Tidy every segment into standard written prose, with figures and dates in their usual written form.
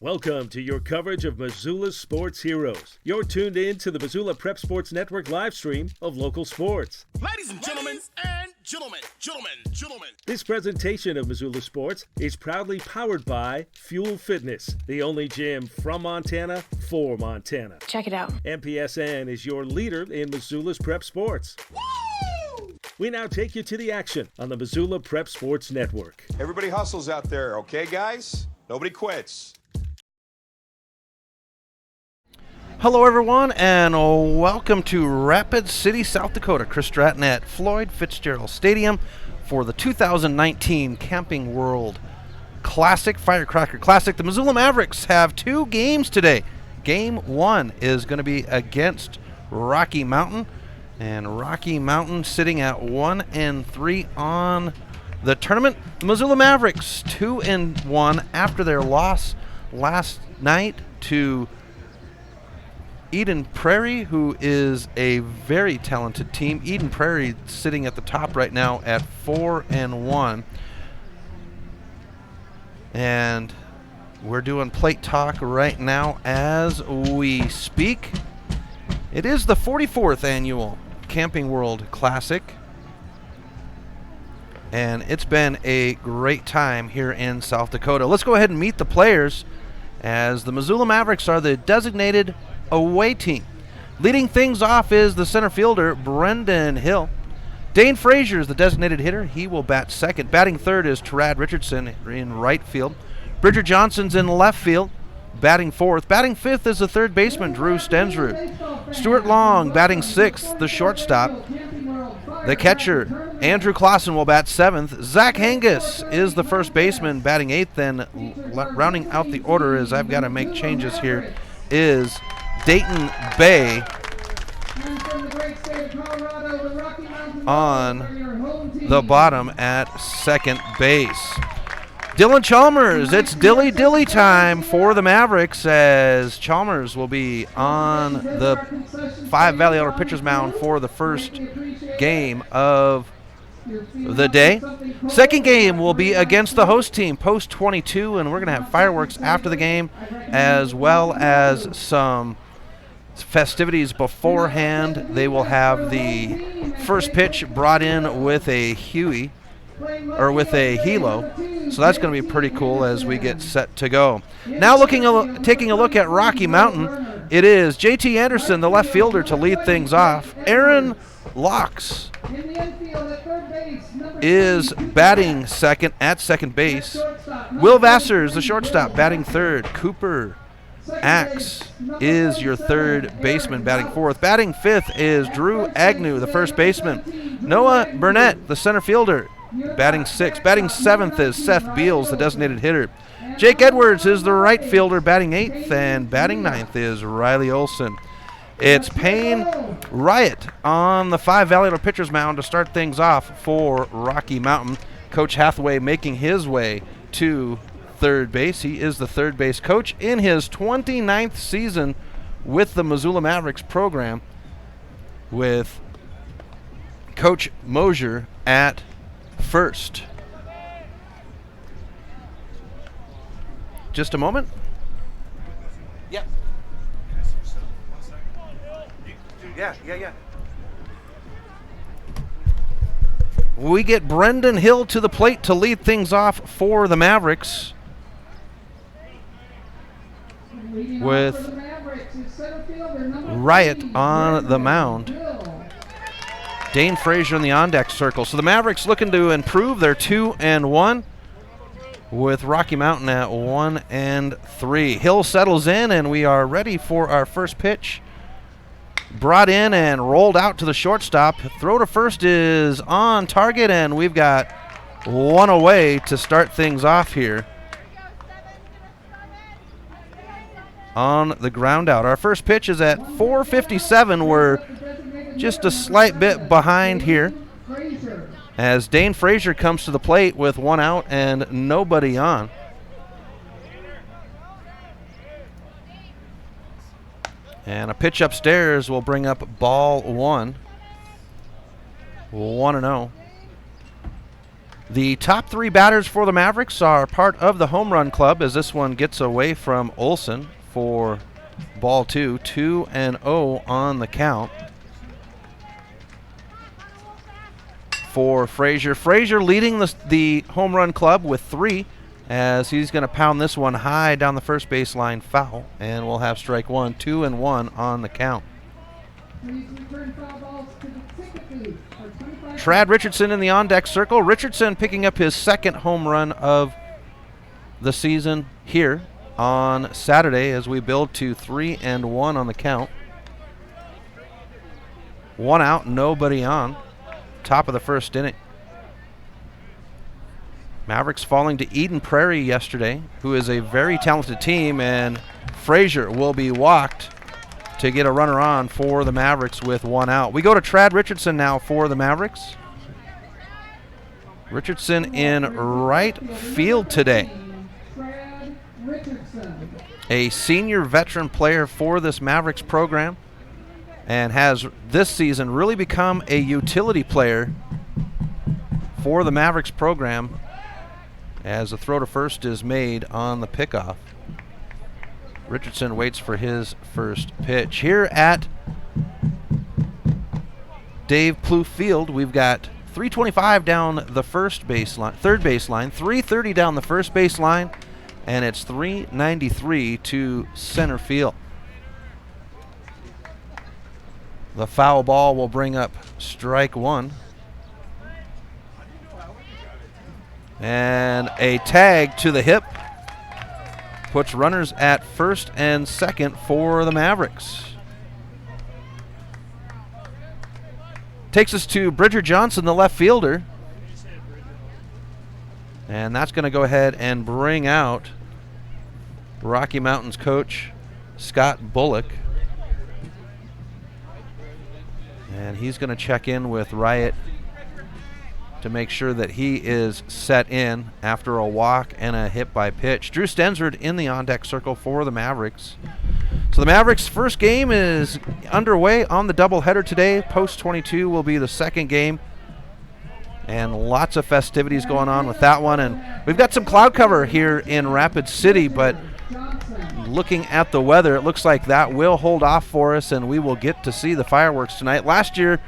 Welcome to your coverage of Missoula's sports heroes. You're tuned in to the Missoula Prep Sports Network live stream of local sports. Ladies and gentlemen, This presentation of Missoula Sports is proudly powered by Fuel Fitness, the only gym from Montana for Montana. Check it out. MPSN is your leader in Missoula's prep sports. Woo! We now take you to the action on the Missoula Prep Sports Network. Everybody hustles out there, okay, guys? Nobody quits. Hello, everyone, and welcome to Rapid City, South Dakota. Chris Stratton at Floyd Fitzgerald Stadium for the 2019 Camping World Classic, Firecracker Classic. The Missoula Mavericks have two games today. Game one is going to be against Rocky Mountain, and Rocky Mountain sitting at 1-3 on the tournament. The Missoula Mavericks 2-1 after their loss last night to Eden Prairie, who is a very talented team. Eden Prairie sitting at the top right now at 4-1. And we're doing plate talk right now as we speak. It is the 44th annual Camping World Classic, and it's been a great time here in South Dakota. Let's go ahead and meet the players, as the Missoula Mavericks are the designated away team. Leading things off is the center fielder, Brendan Hill. Dane Frazier is the designated hitter. He will bat second. Batting third is Terad Richardson in right field. Bridger Johnson's in left field, batting fourth. Batting fifth is the third baseman, Drew Stensrud. Stuart Long batting sixth, the shortstop. The catcher, Andrew Clausen, will bat seventh. Zach Hangus is the first baseman, batting eighth. And rounding out the order, as I've got to make changes here, is Dayton Bay on the bottom at second base. Dylan Chalmers, it's Dilly time for the Mavericks, as Chalmers will be on the 5 Valley Elder pitcher's mound for the first game of the day. Second game will be against the host team, Post 22, and we're going to have fireworks after the game, as well as some festivities beforehand. They will have the first pitch brought in with a Huey, or with a helo, so that's going to be pretty cool as we get set to go. Now taking a look at Rocky Mountain, it is JT Anderson, the left fielder, to lead things off. Aaron Locks is batting second at second base. Will Vassars, the shortstop, batting third. Cooper Axe is your third baseman, batting fourth. Batting fifth is Drew Agnew, the first baseman. Noah Burnett, the center fielder, batting sixth. Batting seventh is Seth Beals, the designated hitter. Jake Edwards is the right fielder, batting eighth, and batting ninth is Riley Olson. It's Payne Riot on the 5 Valley Elder pitcher's mound to start things off for Rocky Mountain. Coach Hathaway making his way to third base. He is the third base coach in his 29th season with the Missoula Mavericks program, with Coach Mosier at first. Just a moment. Yep. Yeah. We get Brendan Hill to the plate to lead things off for the Mavericks, with Riot on the mound. Dane Frazier in the on-deck circle. So the Mavericks looking to improve. They're 2-1 with Rocky Mountain at 1-3. Hill settles in, and we are ready for our first pitch. Brought in and rolled out to the shortstop. Throw to first is on target, and we've got one away to start things off here on the ground out. Our first pitch is at 4:57. We're just a slight bit behind here, as Dane Frazier comes to the plate with one out and nobody on. And a pitch upstairs will bring up ball one. 1-0. The top 3 batters for the Mavericks are part of the home run club as this one gets away from Olsen for ball 2. 2-0 on the count for Frazier. Frazier leading the home run club with 3 as he's going to pound this one high down the first baseline foul, and we'll have strike 1. 2-1 on the count. Trad Richardson in the on-deck circle. Richardson picking up his 2nd home run of the season here on Saturday as we build to 3-1 on the count. 1 out, nobody on. Top of the first inning. Mavericks falling to Eden Prairie yesterday, who is a very talented team, and Frazier will be walked to get a runner on for the Mavericks with 1 out. We go to Trad Richardson now for the Mavericks. Richardson in right field today. A senior veteran player for this Mavericks program and has this season really become a utility player for the Mavericks program as the throw to first is made on the pickoff. Richardson waits for his first pitch. Here at Dave Plouffe Field, we've got 325 down the third baseline, 330 down the first baseline, and it's 393 to center field. The foul ball will bring up strike 1. And a tag to the hip puts runners at first and second for the Mavericks. Takes us to Bridger Johnson, the left fielder. And that's going to go ahead and bring out Rocky Mountains coach Scott Bullock. And he's going to check in with Riot to make sure that he is set in after a walk and a hit by pitch. Drew Stensrud in the on-deck circle for the Mavericks. So the Mavericks' first game is underway on the doubleheader today. Post 22 will be the second game. And lots of festivities going on with that one. And we've got some cloud cover here in Rapid City, but looking at the weather, it looks like that will hold off for us and we will get to see the fireworks tonight. Last year,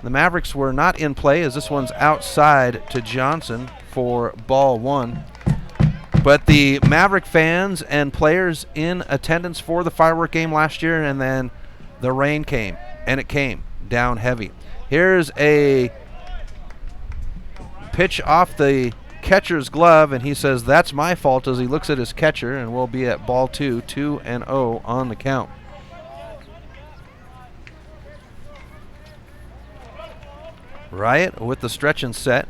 the Mavericks were not in play as this one's outside to Johnson for ball 1. But the Maverick fans and players in attendance for the firework game last year, and then the rain came, and it came down heavy. Here's a pitch off the catcher's glove, and he says, "That's my fault," as he looks at his catcher, and we'll be at ball 2, 2-0 on the count. Riot with the stretch and set.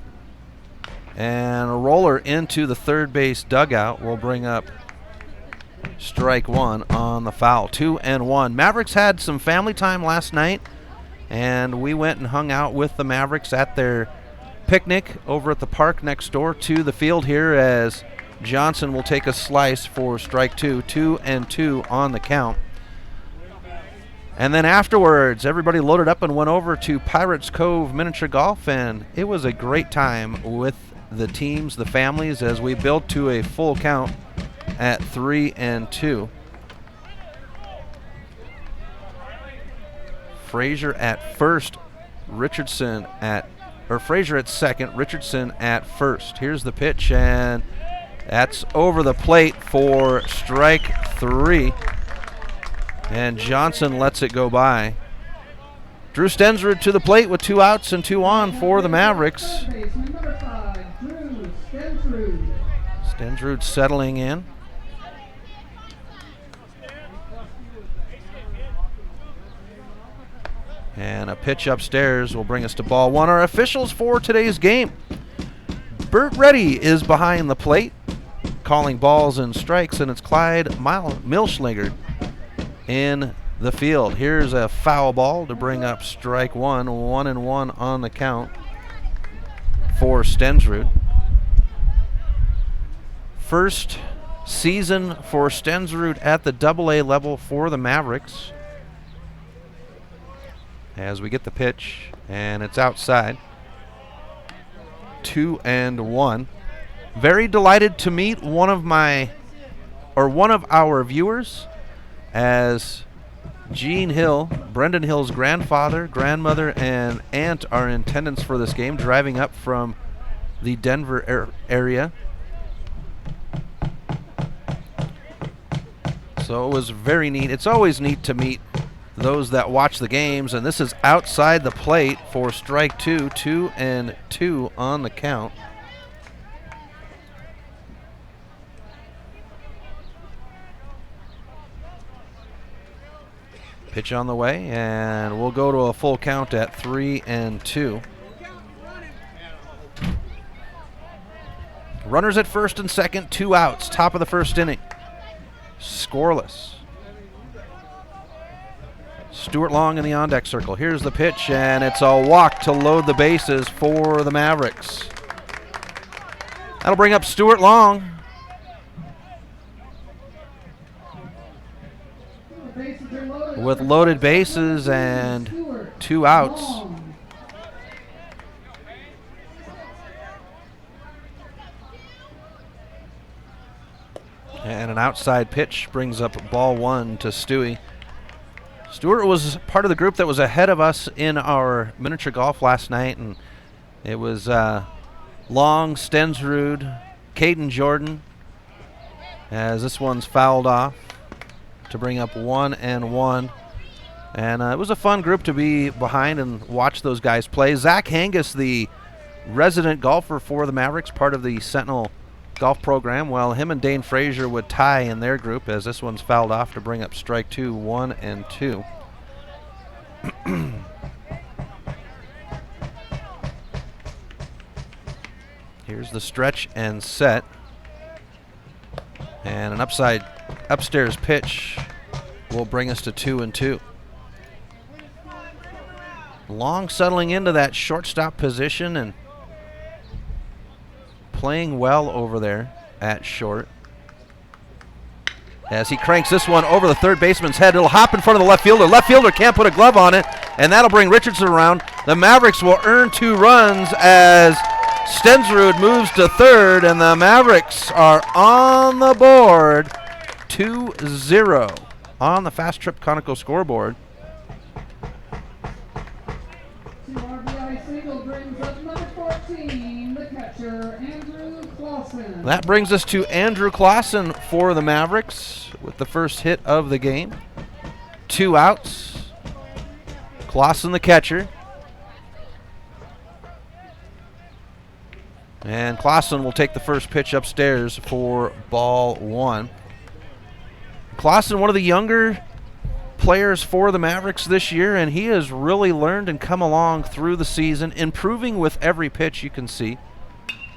And a roller into the third base dugout will bring up strike 1 on the foul. 2-1. Mavericks had some family time last night, and we went and hung out with the Mavericks at their picnic over at the park next door to the field here as Johnson will take a slice for strike 2. 2-2 on the count. And then afterwards, everybody loaded up and went over to Pirates Cove Miniature Golf, and it was a great time with the teams, the families, as we built to a full count at 3-2. Frazier at first, Frazier at second, Richardson at first. Here's the pitch, and that's over the plate for strike 3. And Johnson lets it go by. Drew Stensrud to the plate with 2 outs and 2 on for the Mavericks. Stensrud settling in. And a pitch upstairs will bring us to ball 1. Our officials for today's game. Bert Reddy is behind the plate, calling balls and strikes, and it's Clyde Milschlinger in the field. Here's a foul ball to bring up strike 1. 1-1 on the count for Stensrud. First season for Stensrud at the AA level for the Mavericks. As we get the pitch, and it's outside. 2-1. Very delighted to meet one of our viewers, as Gene Hill, Brendan Hill's grandfather, grandmother, and aunt are in attendance for this game, driving up from the Denver area. So it was very neat. It's always neat to meet those that watch the games, and this is outside the plate for strike 2, 2-2 on the count. Pitch on the way, and we'll go to a full count at 3-2. Runners at first and second, 2 outs, top of the first inning. Scoreless. Stuart Long in the on-deck circle. Here's the pitch, and it's a walk to load the bases for the Mavericks. That'll bring up Stuart Long. With loaded bases and 2 outs. And an outside pitch brings up ball 1 to Stewie. Stewart was part of the group that was ahead of us in our miniature golf last night, and it was Long, Stensrud, Caden Jordan, as this one's fouled off to bring up 1-1. And it was a fun group to be behind and watch those guys play. Zach Hangus, the resident golfer for the Mavericks, part of the Sentinel golf program, while him and Dane Frazier would tie in their group, as this one's fouled off to bring up strike 2, 1-2. Here's the stretch and set. And an upstairs pitch will bring us to 2-2. Long settling into that shortstop position and playing well over there at short. As he cranks this one over the third baseman's head, it'll hop in front of the left fielder. Left fielder can't put a glove on it, and that'll bring Richardson around. The Mavericks will earn 2 runs as Stensrud moves to third, and the Mavericks are on the board 2-0 on the Fast Trip Conoco scoreboard. That brings us to Andrew Clausen for the Mavericks with the first hit of the game. 2 outs. Clausen the catcher. And Clausen will take the first pitch upstairs for ball 1. Clausen, one of the younger players for the Mavericks this year, and he has really learned and come along through the season, improving with every pitch, you can see,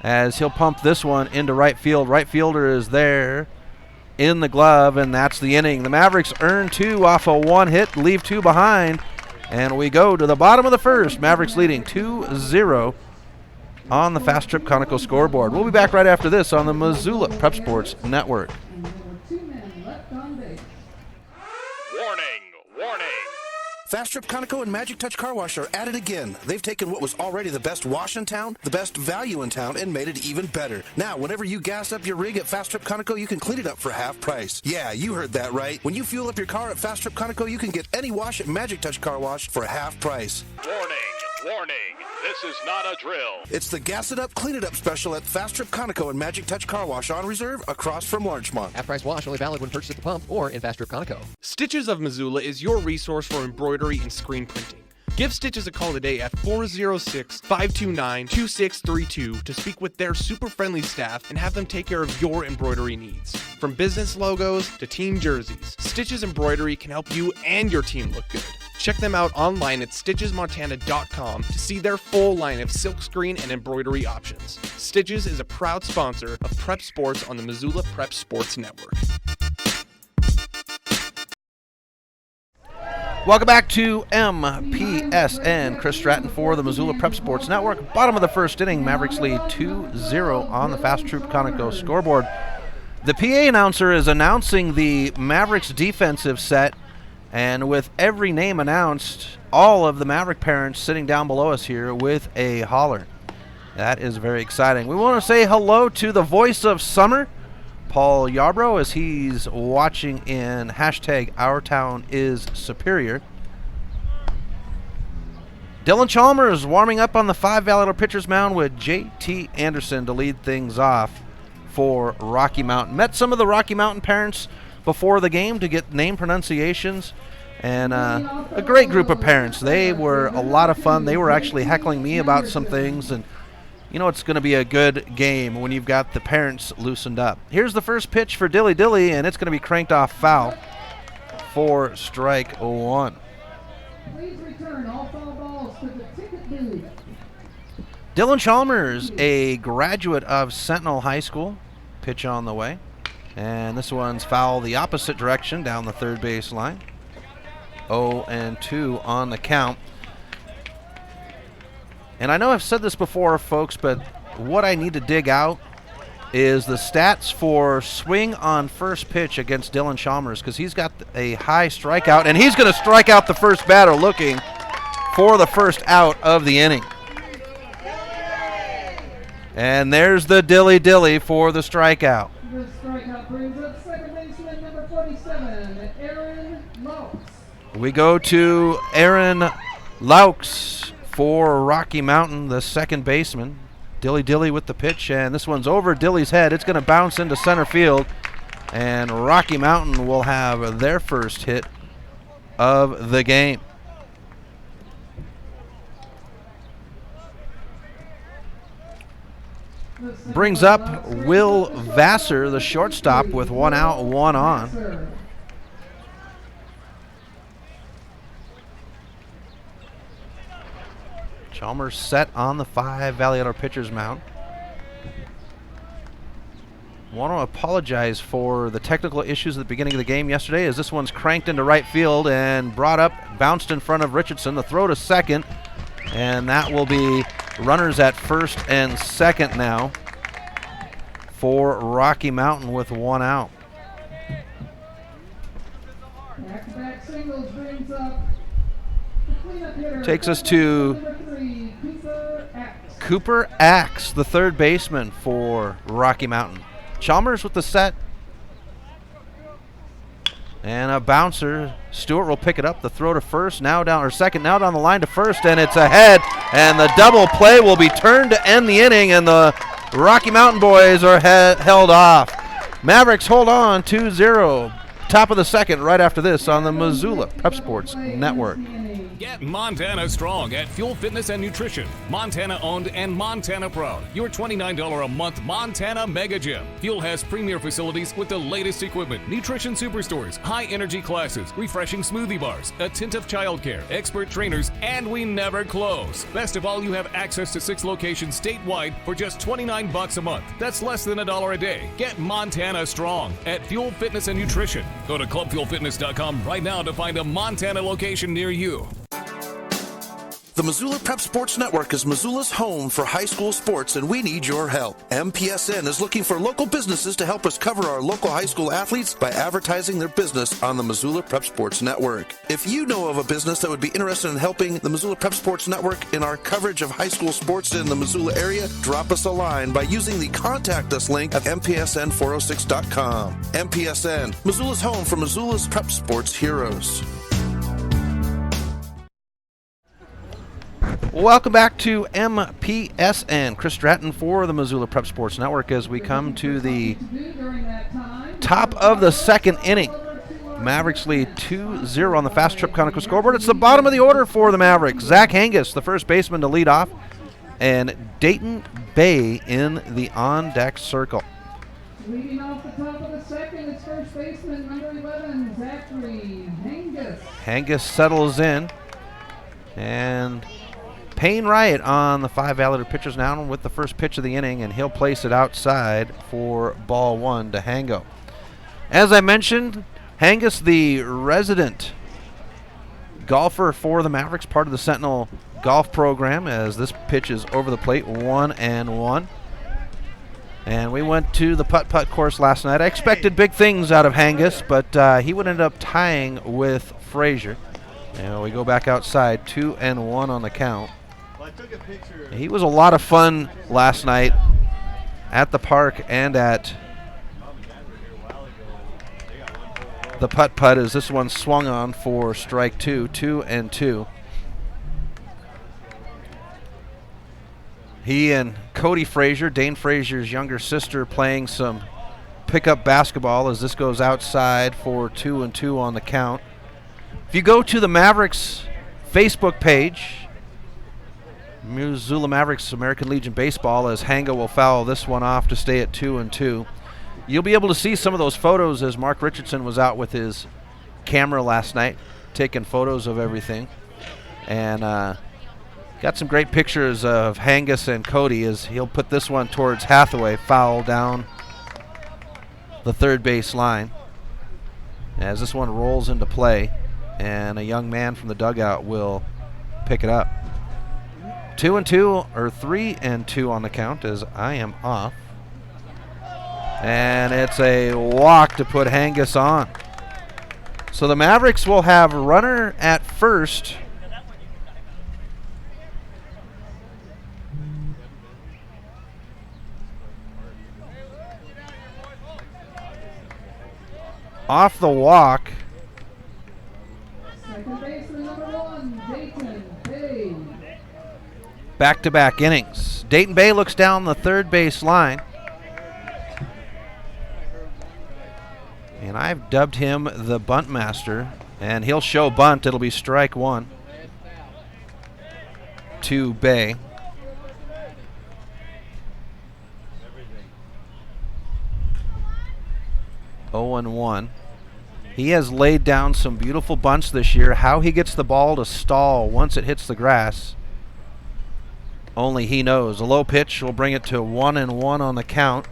as he'll pump this one into right field. Right fielder is there in the glove, and that's the inning. The Mavericks earn 2 off a 1 hit, leave 2 behind, and we go to the bottom of the first. Mavericks leading 2-0 on the Fast Trip Conoco scoreboard. We'll be back right after this on the Missoula Prep Sports Network. Warning. Fast Trip Conoco and Magic Touch Car Wash are at it again. They've taken what was already the best wash in town, the best value in town, and made it even better. Now, whenever you gas up your rig at Fast Trip Conoco, you can clean it up for half price. Yeah, you heard that right. When you fuel up your car at Fast Trip Conoco, you can get any wash at Magic Touch Car Wash for half price. Warning. This is not a drill. It's the Gas It Up, Clean It Up special at Fast Trip Conoco and Magic Touch Car Wash on reserve across from Larchmont. Half-price wash only valid when purchased at the pump or in Fast Trip Conoco. Stitches of Missoula is your resource for embroidery and screen printing. Give Stitches a call today at 406-529-2632 to speak with their super friendly staff and have them take care of your embroidery needs. From business logos to team jerseys, Stitches Embroidery can help you and your team look good. Check them out online at stitchesmontana.com to see their full line of silkscreen and embroidery options. Stitches is a proud sponsor of Prep Sports on the Missoula Prep Sports Network. Welcome back to MPSN. Chris Stratton for the Missoula Prep Sports Network. Bottom of the first inning, Mavericks lead 2-0 on the Fast Troop Conoco scoreboard. The PA announcer is announcing the Mavericks defensive set, and with every name announced, all of the Maverick parents sitting down below us here with a holler. That is very exciting. We want to say hello to the voice of summer, Paul Yarbrough, as he's watching in hashtag #OurTownIsSuperior. Dylan Chalmers warming up on the 5 Validor pitcher's mound with J.T. Anderson to lead things off for Rocky Mountain. Met some of the Rocky Mountain parents before the game to get name pronunciations, and a great group of parents. They were a lot of fun. They were actually heckling me about some things, and you know it's going to be a good game when you've got the parents loosened up. Here's the first pitch for Dilly Dilly, and it's going to be cranked off foul for strike one. Please return all foul balls to the ticket booth. Dylan Chalmers, a graduate of Sentinel High School. Pitch on the way. And this one's foul the opposite direction down the third base line. 0-2 on the count. And I know I've said this before, folks, but what I need to dig out is the stats for swing on first pitch against Dylan Chalmers, because he's got a high strikeout, and he's going to strike out the first batter looking for the first out of the inning. And there's the Dilly Dilly for the strikeout. The strikeout brings up second baseman number 47, Aaron Laux. We go to Aaron Laux for Rocky Mountain, the second baseman. Dilly Dilly with the pitch, and this one's over Dilly's head. It's going to bounce into center field, and Rocky Mountain will have their first hit of the game. Brings up Will Vassar, the shortstop, with 1 out, 1 on. Chalmers set on the 5 Validor pitcher's mound. Want to apologize for the technical issues at the beginning of the game yesterday, as this one's cranked into right field and brought up, bounced in front of Richardson. The throw to second, and that will be runners at first and second now for Rocky Mountain with 1 out. Back-to-back singles brings up the cleanup hitter. Takes us to Number 3, Cooper Axe. Cooper Axe, the third baseman for Rocky Mountain. Chalmers with the set. And a bouncer. Stewart will pick it up. The throw to first, now down, or second, now down the line to first, and it's ahead. And the double play will be turned to end the inning, and the Rocky Mountain boys are held off. Mavericks hold on 2-0. Top of the second right after this on the Missoula Prep Sports Network. Get Montana strong at Fuel Fitness and Nutrition. Montana owned and Montana proud. Your $29 a month Montana Mega Gym. Fuel has premier facilities with the latest equipment, nutrition superstores, high energy classes, refreshing smoothie bars, attentive childcare, expert trainers, and we never close. Best of all, you have access to 6 locations statewide for just $29 a month. That's less than $1 a day. Get Montana strong at Fuel Fitness and Nutrition. Go to clubfuelfitness.com right now to find a Montana location near you. The Missoula Prep Sports Network is Missoula's home for high school sports, and we need your help. MPSN is looking for local businesses to help us cover our local high school athletes by advertising their business on the Missoula Prep Sports Network. If you know of a business that would be interested in helping the Missoula Prep Sports Network in our coverage of high school sports in the Missoula area, drop us a line by using the Contact Us link at MPSN406.com. MPSN, Missoula's home for Missoula's Prep Sports heroes. Welcome back to MPSN. Chris Stratton for the Missoula Prep Sports Network as we come to the top of the second inning. Mavericks lead 2-0 on the Fast Trip Conoco scoreboard. It's the bottom of the order for the Mavericks. Zach Hangus, the first baseman, to lead off, and Dayton Bay in the on-deck circle. Leading off the top of the second, it's first baseman number 11, Zachary Hangus. Hangus settles in, and Payne Riot on the 5 Validor pitchers now with the first pitch of the inning, and he'll place it outside for ball 1 to Hango. As I mentioned, Hangus, the resident golfer for the Mavericks, part of the Sentinel golf program, as this pitch is over the plate, 1-1. And we went to the putt-putt course last night. I expected big things out of Hangus, but he would end up tying with Frazier. And we go back outside, 2-1 on the count. He was a lot of fun last night at the park and at the putt-putt as this one swung on for strike 2, 2-2. He and Cody Frazier, Dane Frazier's younger sister, playing some pickup basketball as this goes outside for 2-2 on the count. If you go to the Mavericks Facebook page, Missoula Mavericks American Legion Baseball, as Hanga will foul this one off to stay at 2-2. You'll be able to see some of those photos as Mark Richardson was out with his camera last night taking photos of everything. And got some great pictures of Hangus and Cody as he'll put this one towards Hathaway, foul down the third base line. As this one rolls into play, and a young man from the dugout will pick it up. 2-2 or 3-2 on the count as I am off. And it's a walk to put Hangus on. So the Mavericks will have runner at first. Off the walk. Second baseman number 1, Dayton Bay. Back-to-back innings. Dayton Bay looks down the third base line. And I've dubbed him the bunt master, and he'll show bunt. It'll be strike 1 to Bay. Oh and 1. He has laid down some beautiful bunts this year. How he gets the ball to stall once it hits the grass, only he knows. A low pitch will bring it to 1-1 on the count.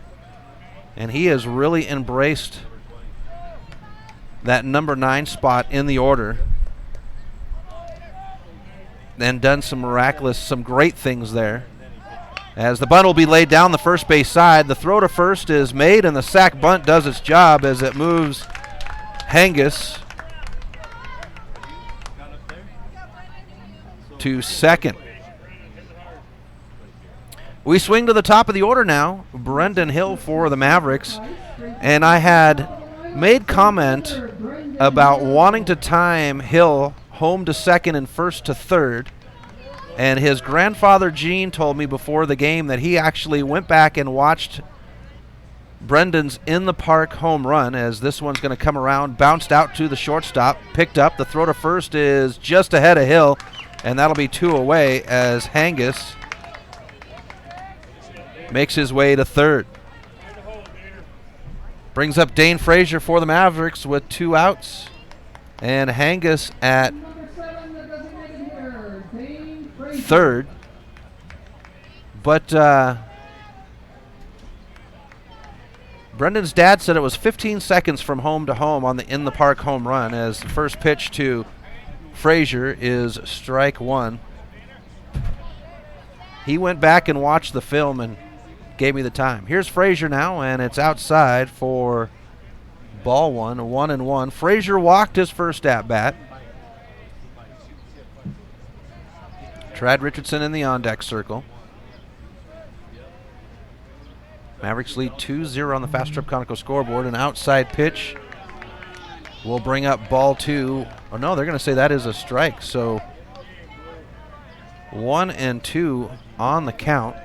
And he has really embraced that number 9 spot in the order and done some great things there. As the bunt will be laid down the first base side, the throw to first is made, and the sack bunt does its job as it moves Hangus to second. We swing to the top of the order now. Brendan Hill for the Mavericks. And I had made comment about wanting to time Hill home to second and first to third. And his grandfather Gene told me before the game that he actually went back and watched Brendan's in the park home run as this one's going to come around, bounced out to the shortstop, picked up. The throw to first is just ahead of Hill, and that'll be 2 away as Hangus makes his way to third. Brings up Dane Frazier for the Mavericks with 2 outs, and Hangus at third. But Brendan's dad said it was 15 seconds from home to home on the in the park home run as the first pitch to Frazier is strike 1. He went back and watched the film and gave me the time. Here's Frazier now, and it's outside for ball 1, 1-1. Frazier walked his first at bat. Trad Richardson in the on-deck circle. Mavericks lead 2-0 on the Fast Trip Conoco scoreboard. An outside pitch will bring up ball 2. Oh, no, they're going to say that is a strike. So 1-2 on the count.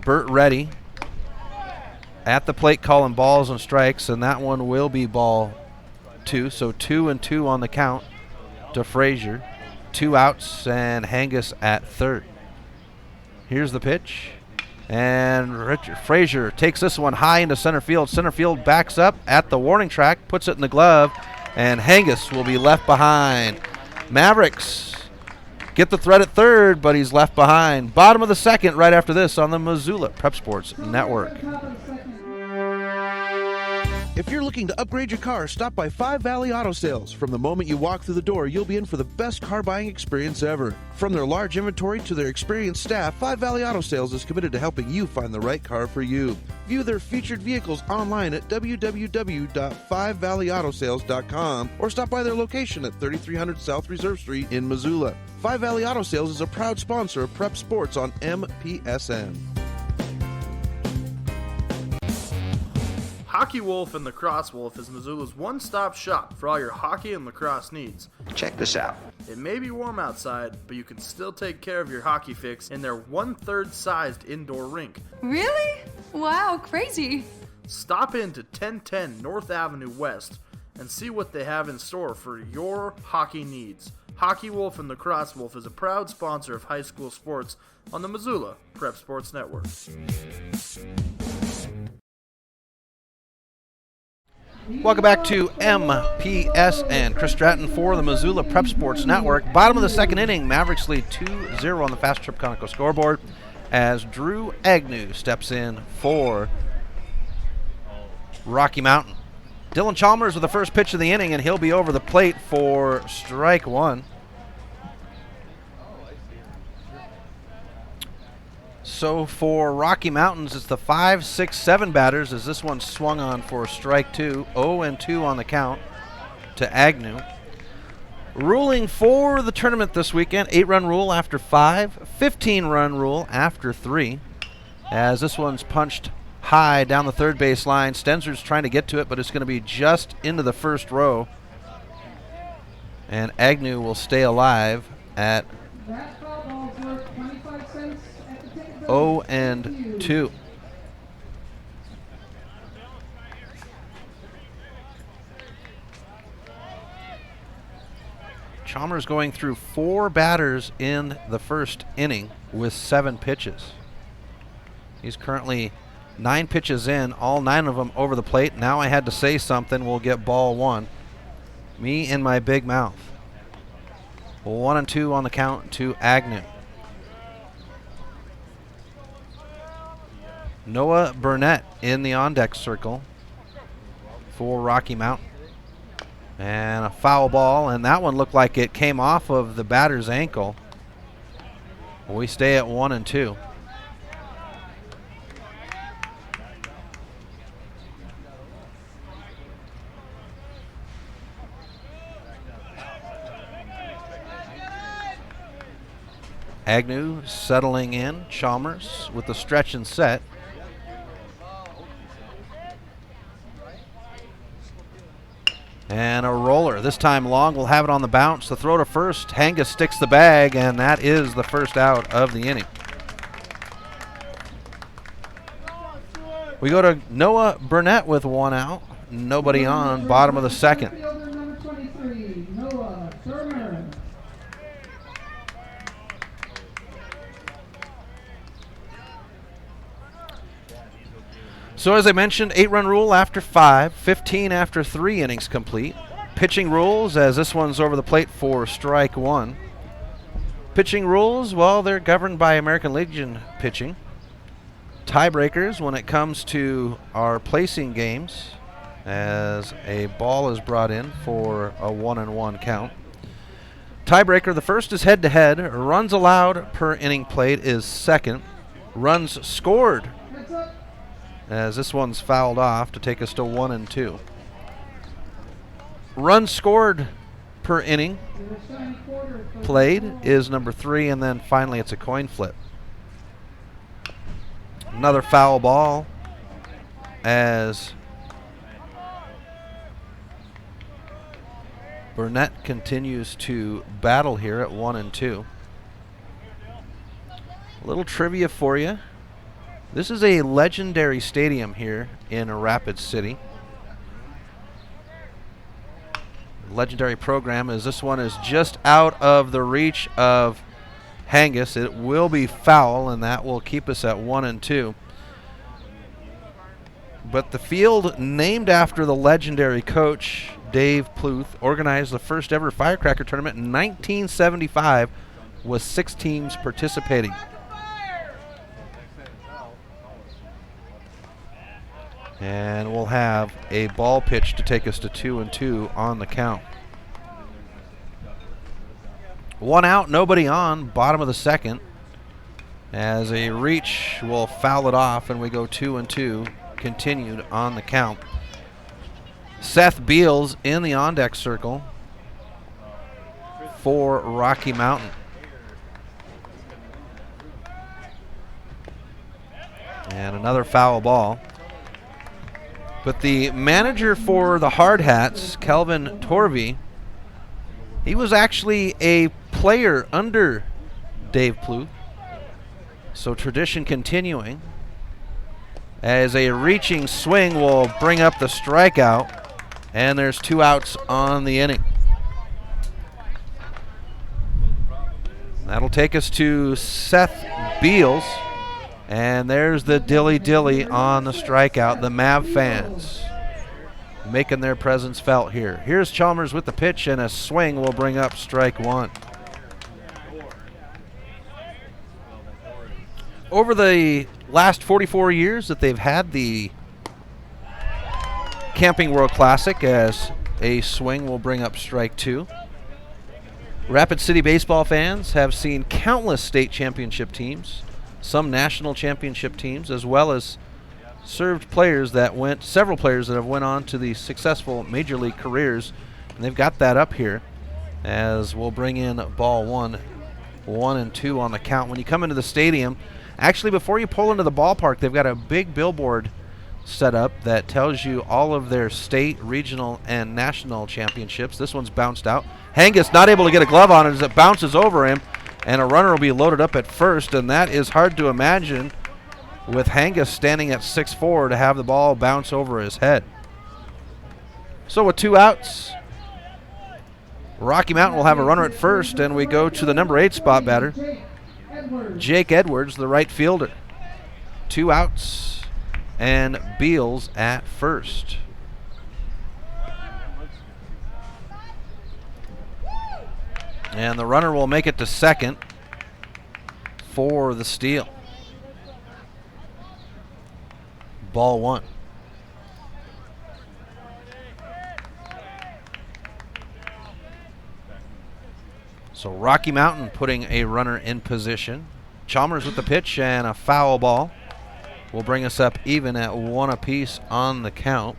Burt Reddy at the plate calling balls and strikes, and that one will be ball 2. So 2-2 on the count to Frazier. 2 outs, and Hangus at third. Here's the pitch. And Frazier takes this one high into center field. Center field backs up at the warning track, puts it in the glove, and Hangus will be left behind. Mavericks get the threat at third, but he's left behind. Bottom of the second right after this on the Missoula Prep Sports Network. If you're looking to upgrade your car, stop by 5 Valley Auto Sales. From the moment you walk through the door, you'll be in for the best car buying experience ever. From their large inventory to their experienced staff, 5 Valley Auto Sales is committed to helping you find the right car for you. View their featured vehicles online at www.5valleyautosales.com or stop by their location at 3300 South Reserve Street in Missoula. 5 Valley Auto Sales is a proud sponsor of Prep Sports on MPSN. Hockey Wolf and Lacrosse Wolf is Missoula's one-stop shop for all your hockey and lacrosse needs. Check this out. It may be warm outside, but you can still take care of your hockey fix in their 1/3 sized indoor rink. Really? Wow, crazy. Stop in to 1010 North Avenue West and see what they have in store for your hockey needs. Hockey Wolf and Lacrosse Wolf is a proud sponsor of high school sports on the Missoula Prep Sports Network. Welcome back to MPSN. Chris Stratton for the Missoula Prep Sports Network. Bottom of the second inning, Mavericks lead 2-0 on the Fast Trip Conoco scoreboard as Drew Agnew steps in for Rocky Mountain. Dylan Chalmers with the first pitch of the inning, and he'll be over the plate for strike one. So for Rocky Mountains, it's the 5, 6, 7 batters as this one swung on for strike two. 0-2 on the count to Agnew. Ruling for the tournament this weekend, 8-run rule after 5, 15-run rule after 3. As this one's punched high down the third base line. Stenzer's trying to get to it, but it's going to be just into the first row. And Agnew will stay alive at 0-2. Chalmers going through 4 batters in the first inning with 7 pitches. He's currently 9 pitches in, all 9 of them over the plate. Now I had to say something. We'll get ball 1. Me in my big mouth. 1-2 on the count to Agnew. Noah Burnett in the on-deck circle for Rocky Mountain. And a foul ball, and that one looked like it came off of the batter's ankle. We stay at 1-2. Agnew settling in. Chalmers with the stretch and set. And a roller. This time Long will have it on the bounce. The throw to first. Hangus sticks the bag, and that is the first out of the inning. We go to Noah Burnett with 1 out. Nobody on. Bottom of the second. So as I mentioned, 8-run rule after 5, 15 after 3 innings complete. Pitching rules as this one's over the plate for strike 1. Pitching rules, well, they're governed by American Legion pitching. Tiebreakers when it comes to our placing games as a ball is brought in for a 1-1 count. Tiebreaker, the first is head-to-head. Runs allowed per inning played is second. Runs scored as this one's fouled off to take us to 1-2. Runs scored per inning played is number 3, and then finally it's a coin flip. Another foul ball as Burnett continues to battle here at 1-2. A little trivia for you. This is a legendary stadium here in Rapid City. Legendary program as this one is just out of the reach of Hangus. It will be foul, and that will keep us at 1-2. But the field named after the legendary coach, Dave Pluth, organized the first ever Firecracker tournament in 1975 with 6 teams participating. And we'll have a ball pitch to take us to 2-2 on the count. 1 out, nobody on, bottom of the second. As a reach will foul it off, and we go 2-2, continued on the count. Seth Beals in the on-deck circle for Rocky Mountain. And another foul ball. But the manager for the Hard Hats, Kelvin Torvey, he was actually a player under Dave Pluth. So tradition continuing. As a reaching swing will bring up the strikeout. And there's 2 outs on the inning. That'll take us to Seth Beals. And there's the dilly-dilly on the strikeout. The Mav fans making their presence felt here. Here's Chalmers with the pitch, and a swing will bring up strike 1. Over the last 44 years that they've had the Camping World Classic, as a swing will bring up strike 2. Rapid City baseball fans have seen countless state championship teams, some national championship teams, as well as served players that went, several players that have went on to the successful major league careers, and they've got that up here. As we'll bring in ball 1, 1-2 on the count. When you come into the stadium, actually before you pull into the ballpark, they've got a big billboard set up that tells you all of their state, regional, and national championships. This one's bounced out. Hangus not able to get a glove on it as it bounces over him, and a runner will be loaded up at first, and that is hard to imagine with Hangus standing at 6'4" to have the ball bounce over his head. So with 2 outs, Rocky Mountain will have a runner at first, and we go to the number 8 spot batter, Jake Edwards, the right fielder. 2 outs, and Beals at first. And the runner will make it to second for the steal. Ball 1. So Rocky Mountain putting a runner in position. Chalmers with the pitch, and a foul ball will bring us up even at 1 apiece on the count.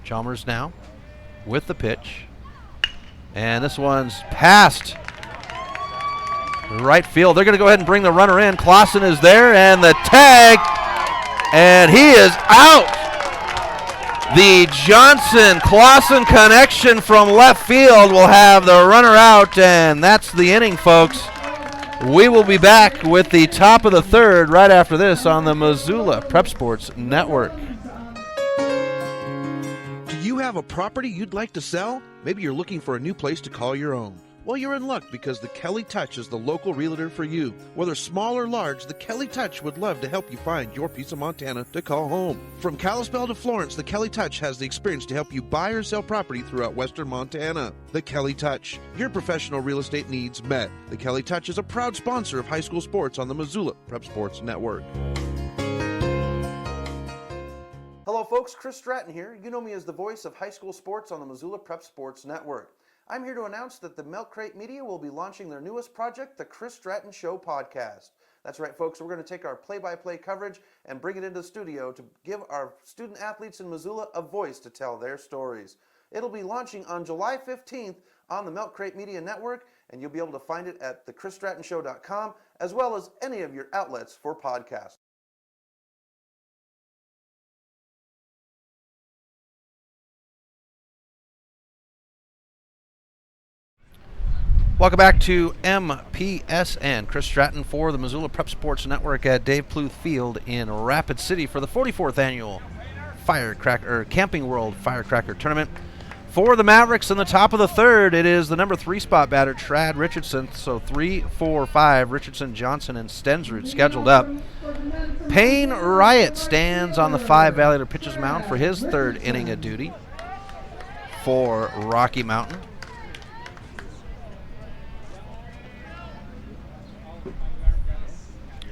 Chalmers now with the pitch. And this one's past right field. They're going to go ahead and bring the runner in. Clausen is there, and the tag, and he is out. The Johnson-Clausen connection from left field will have the runner out, and that's the inning, folks. We will be back with the top of the third right after this on the Missoula Prep Sports Network. Do you have a property you'd like to sell? Maybe you're looking for a new place to call your own. Well, you're in luck because the Kelly Touch is the local realtor for you. Whether small or large, the Kelly Touch would love to help you find your piece of Montana to call home. From Kalispell to Florence, the Kelly Touch has the experience to help you buy or sell property throughout western Montana. The Kelly Touch, your professional real estate needs met. The Kelly Touch is a proud sponsor of high school sports on the Missoula Prep Sports Network. Hello folks, Chris Stratton here. You know me as the voice of high school sports on the Missoula Prep Sports Network. I'm here to announce that the Milk Crate Media will be launching their newest project, the Chris Stratton Show podcast. That's right folks, we're going to take our play-by-play coverage and bring it into the studio to give our student athletes in Missoula a voice to tell their stories. It'll be launching on July 15th on the Milk Crate Media Network, and you'll be able to find it at thechrisstrattonshow.com as well as any of your outlets for podcasts. Welcome back to MPSN. Chris Stratton for the Missoula Prep Sports Network at Dave Pluth Field in Rapid City for the 44th annual Camping World Firecracker Tournament. For the Mavericks in the top of the third, it is the number 3 spot batter, Trad Richardson. So 3, 4, 5, Richardson, Johnson, and Stensrud scheduled up. Payne Riot stands on the 5 Valley pitcher's mound for his third inning of duty for Rocky Mountain.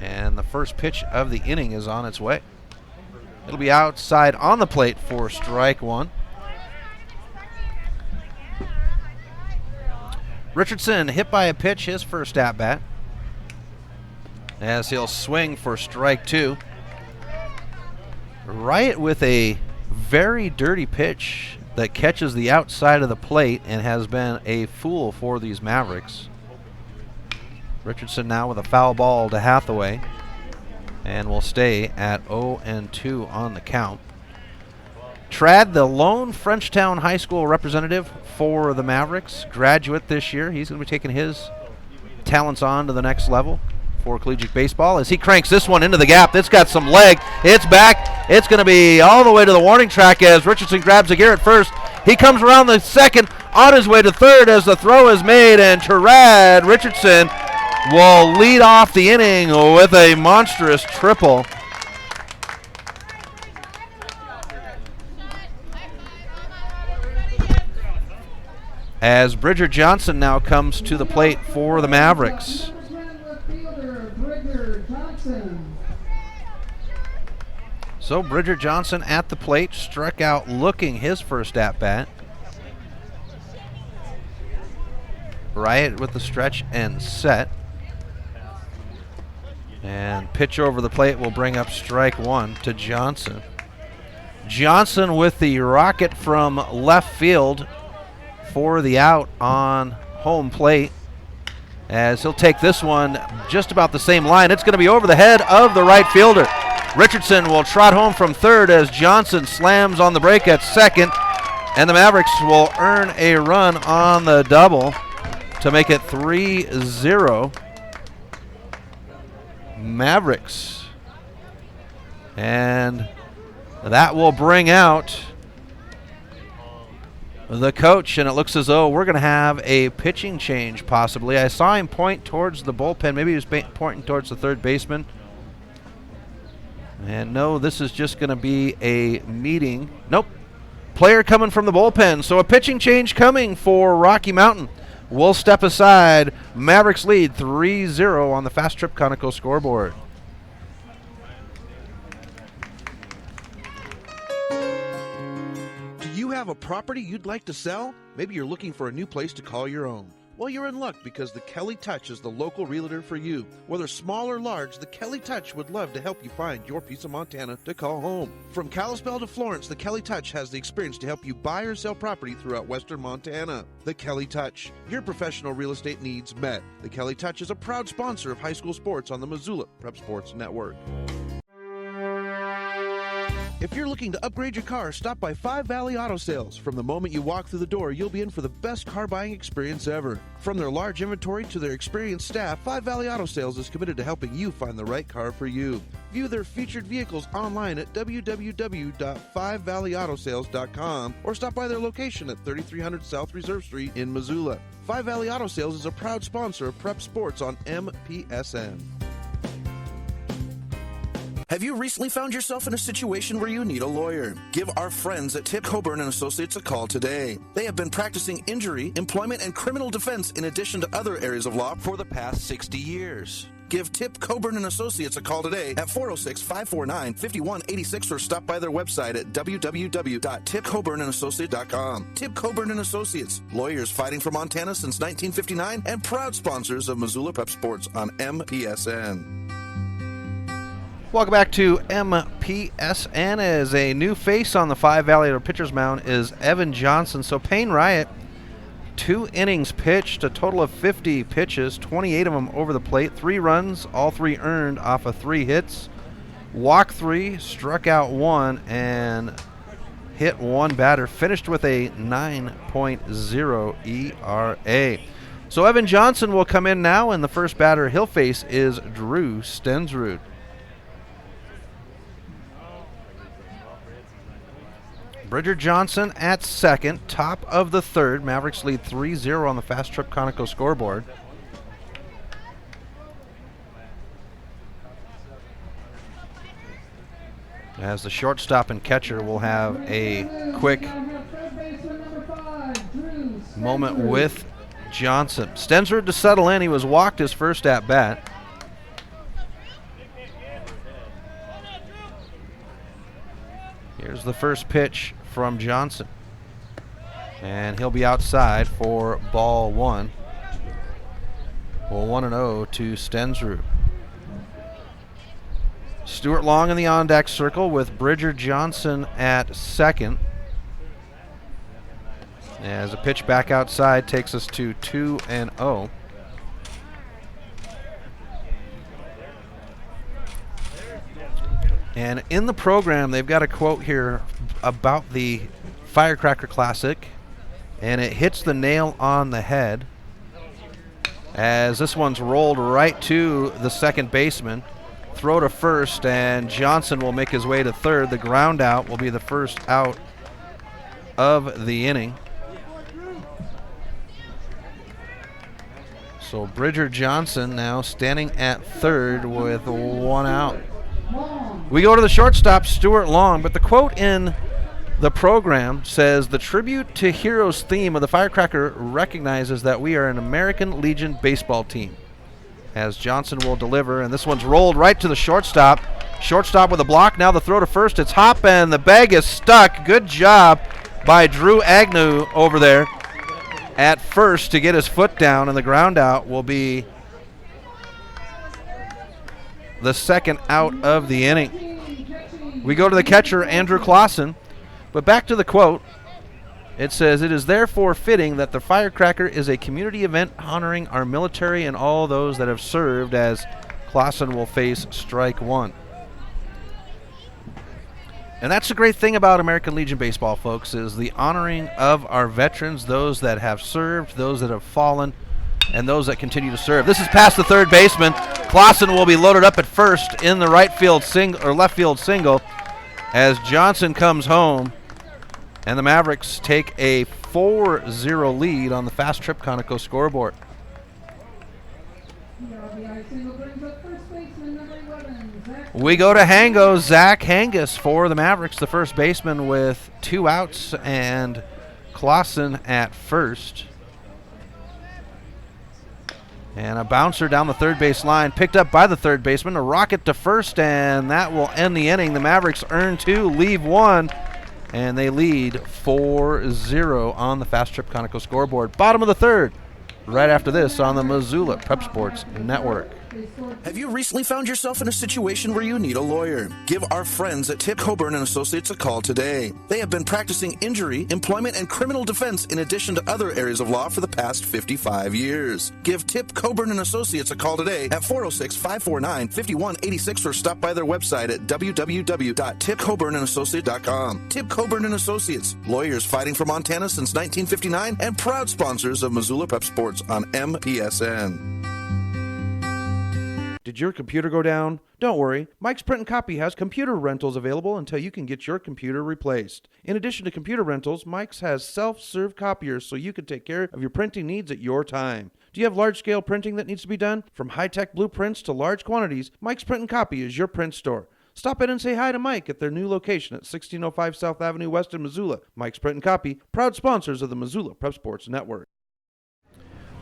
And the first pitch of the inning is on its way. It'll be outside on the plate for strike 1. Richardson hit by a pitch, his first at-bat, as he'll swing for strike 2. Riot with a very dirty pitch that catches the outside of the plate and has been a fool for these Mavericks. Richardson now with a foul ball to Hathaway, and will stay at 0-2 on the count. Trad, the lone Frenchtown High School representative for the Mavericks, graduate this year. He's going to be taking his talents on to the next level for collegiate baseball as he cranks this one into the gap. It's got some leg. It's back. It's going to be all the way to the warning track as Richardson grabs a gear at first. He comes around the second on his way to third as the throw is made, and Trad Richardson will lead off the inning with a monstrous triple. As Bridger Johnson now comes to the plate for the Mavericks. So Bridger Johnson at the plate, struck out looking his first at-bat. Riot with the stretch and set. And pitch over the plate will bring up strike 1 to Johnson. Johnson with the rocket from left field for the out on home plate, as he'll take this one just about the same line. It's going to be over the head of the right fielder. Richardson will trot home from third as Johnson slams on the break at second, and the Mavericks will earn a run on the double to make it 3-0 Mavericks. And that will bring out the coach, and it looks as though we're going to have a pitching change possibly. I saw him point towards the bullpen. Maybe he was pointing towards the third baseman. And no, this is just going to be a meeting. Nope. Player coming from the bullpen. So a pitching change coming for Rocky Mountain. We'll step aside. Mavericks lead 3-0 on the Fast Trip Conoco scoreboard. Do you have a property you'd like to sell? Maybe you're looking for a new place to call your own. Well, you're in luck because the Kelly Touch is the local realtor for you. Whether small or large, the Kelly Touch would love to help you find your piece of Montana to call home. From Kalispell to Florence, the Kelly Touch has the experience to help you buy or sell property throughout western Montana. The Kelly Touch, your professional real estate needs met. The Kelly Touch is a proud sponsor of high school sports on the Missoula Prep Sports Network. If you're looking to upgrade your car, stop by Five Valley Auto Sales. From the moment you walk through the door, you'll be in for the best car buying experience ever. From their large inventory to their experienced staff, Five Valley Auto Sales is committed to helping you find the right car for you. View their featured vehicles online at www.5valleyautosales.com or stop by their location at 3300 South Reserve Street in Missoula. Five Valley Auto Sales is a proud sponsor of Prep Sports on MPSN. Have you recently found yourself in a situation where you need a lawyer? Give our friends at Tip Coburn & Associates a call today. They have been practicing injury, employment, and criminal defense in addition to other areas of law for the past 60 years. Give Tip Coburn & Associates a call today at 406-549-5186 or stop by their website at www.tipcoburnandassociates.com. Tip Coburn & Associates, lawyers fighting for Montana since 1959 and proud sponsors of Missoula Prep Sports on MPSN. Welcome back to MPSN. As a new face on the Five Valley Pitcher's Mound is Evan Johnson. So Payne Riot, 2 innings pitched, a total of 50 pitches, 28 of them over the plate, 3 runs, all 3 earned off of 3 hits, walked 3, struck out 1, and hit 1 batter, finished with a 9.0 ERA. So Evan Johnson will come in now, and the first batter he'll face is Drew Stensrud. Bridger Johnson at second, top of the third. Mavericks lead 3-0 on the Fast Trip Conoco scoreboard. As the shortstop and catcher will have a quick moment with Johnson. Stensrud to settle in. He was walked his first at bat. Here's the first pitch from Johnson. And he'll be outside for ball 1. Well, 1-0 to Stensrud. Stuart Long in the on-deck circle with Bridger Johnson at second. As a pitch back outside takes us to 2-0. And in the program, they've got a quote here about the Firecracker Classic, and it hits the nail on the head as this one's rolled right to the second baseman. Throw to first, and Johnson will make his way to third. The ground out will be the first out of the inning. So Bridger Johnson now standing at third with one out. We go to the shortstop, Stuart Long, but the quote in the program says, "The tribute to heroes theme of the Firecracker recognizes that we are an American Legion baseball team." As Johnson will deliver, and this one's rolled right to the shortstop. Shortstop with a block. Now the throw to first. It's hop, and the bag is stuck. Good job by Drew Agnew over there at first to get his foot down, and the ground out will be the second out of the inning. We go to the catcher, Andrew Clausen. But back to the quote. It says, "It is therefore fitting that the Firecracker is a community event honoring our military and all those that have served," as Clausen will face strike one. And that's the great thing about American Legion Baseball, folks, is the honoring of our veterans, those that have served, those that have fallen, and those that continue to serve. This is past the third baseman. Clausen will be loaded up at first in the right field single or left field single as Johnson comes home. And the Mavericks take a 4-0 lead on the Fast Trip Conoco scoreboard. We go to Hango, Zach Hangus for the Mavericks, the first baseman with 2 outs, and Clausen at first. And a bouncer down the third base line, picked up by the third baseman, a rocket to first, and that will end the inning. The Mavericks earn 2, leave 1. And they lead 4-0 on the Fast Trip Conoco scoreboard. Bottom of the third, right after this on the Missoula Prep Sports Network. Have you recently found yourself in a situation where you need a lawyer? Give our friends at Tip Coburn & Associates a call today. They have been practicing injury, employment, and criminal defense in addition to other areas of law for the past 55 years. Give Tip Coburn & Associates a call today at 406-549-5186 or stop by their website at www.tipcoburnandassociates.com. Tip Coburn & Associates, lawyers fighting for Montana since 1959 and proud sponsors of Missoula Prep Sports on MPSN. Did your computer go down? Don't worry. Mike's Print and Copy has computer rentals available until you can get your computer replaced. In addition to computer rentals, Mike's has self-serve copiers so you can take care of your printing needs at your time. Do you have large-scale printing that needs to be done? From high-tech blueprints to large quantities, Mike's Print and Copy is your print store. Stop in and say hi to Mike at their new location at 1605 South Avenue West in Missoula. Mike's Print and Copy, proud sponsors of the Missoula Prep Sports Network.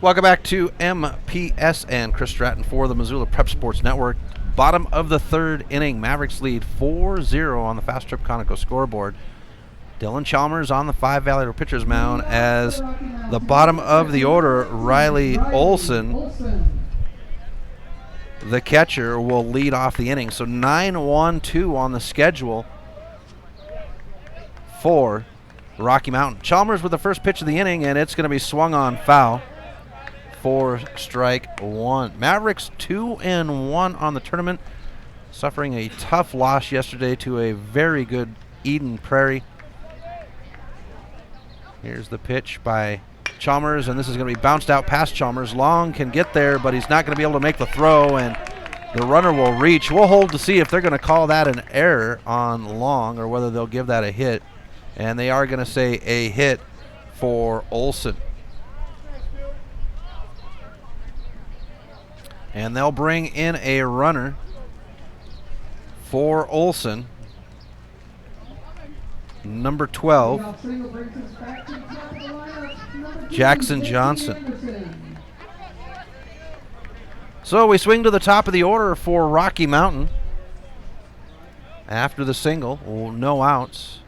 Welcome back to MPSN. Chris Stratton for the Missoula Prep Sports Network. Bottom of the third inning. Mavericks lead 4-0 on the Fast Trip Conoco scoreboard. Dylan Chalmers on the Five Valley pitcher's mound as the bottom of the order, Riley Olson, the catcher, will lead off the inning. So 9-1-2 on the schedule for Rocky Mountain. Chalmers with the first pitch of the inning, and it's going to be swung on foul for strike one. Mavericks 2-1 on the tournament, suffering a tough loss yesterday to a very good Eden Prairie. Here's the pitch by Chalmers, and this is going to be bounced out past Chalmers. Long can get there, but he's not going to be able to make the throw, and the runner will reach. We'll hold to see if they're going to call that an error on Long or whether they'll give that a hit. And they are going to say a hit for Olson. And they'll bring in a runner for Olson, number 12, Jackson Johnson. So we swing to the top of the order for Rocky Mountain. After the single, no outs,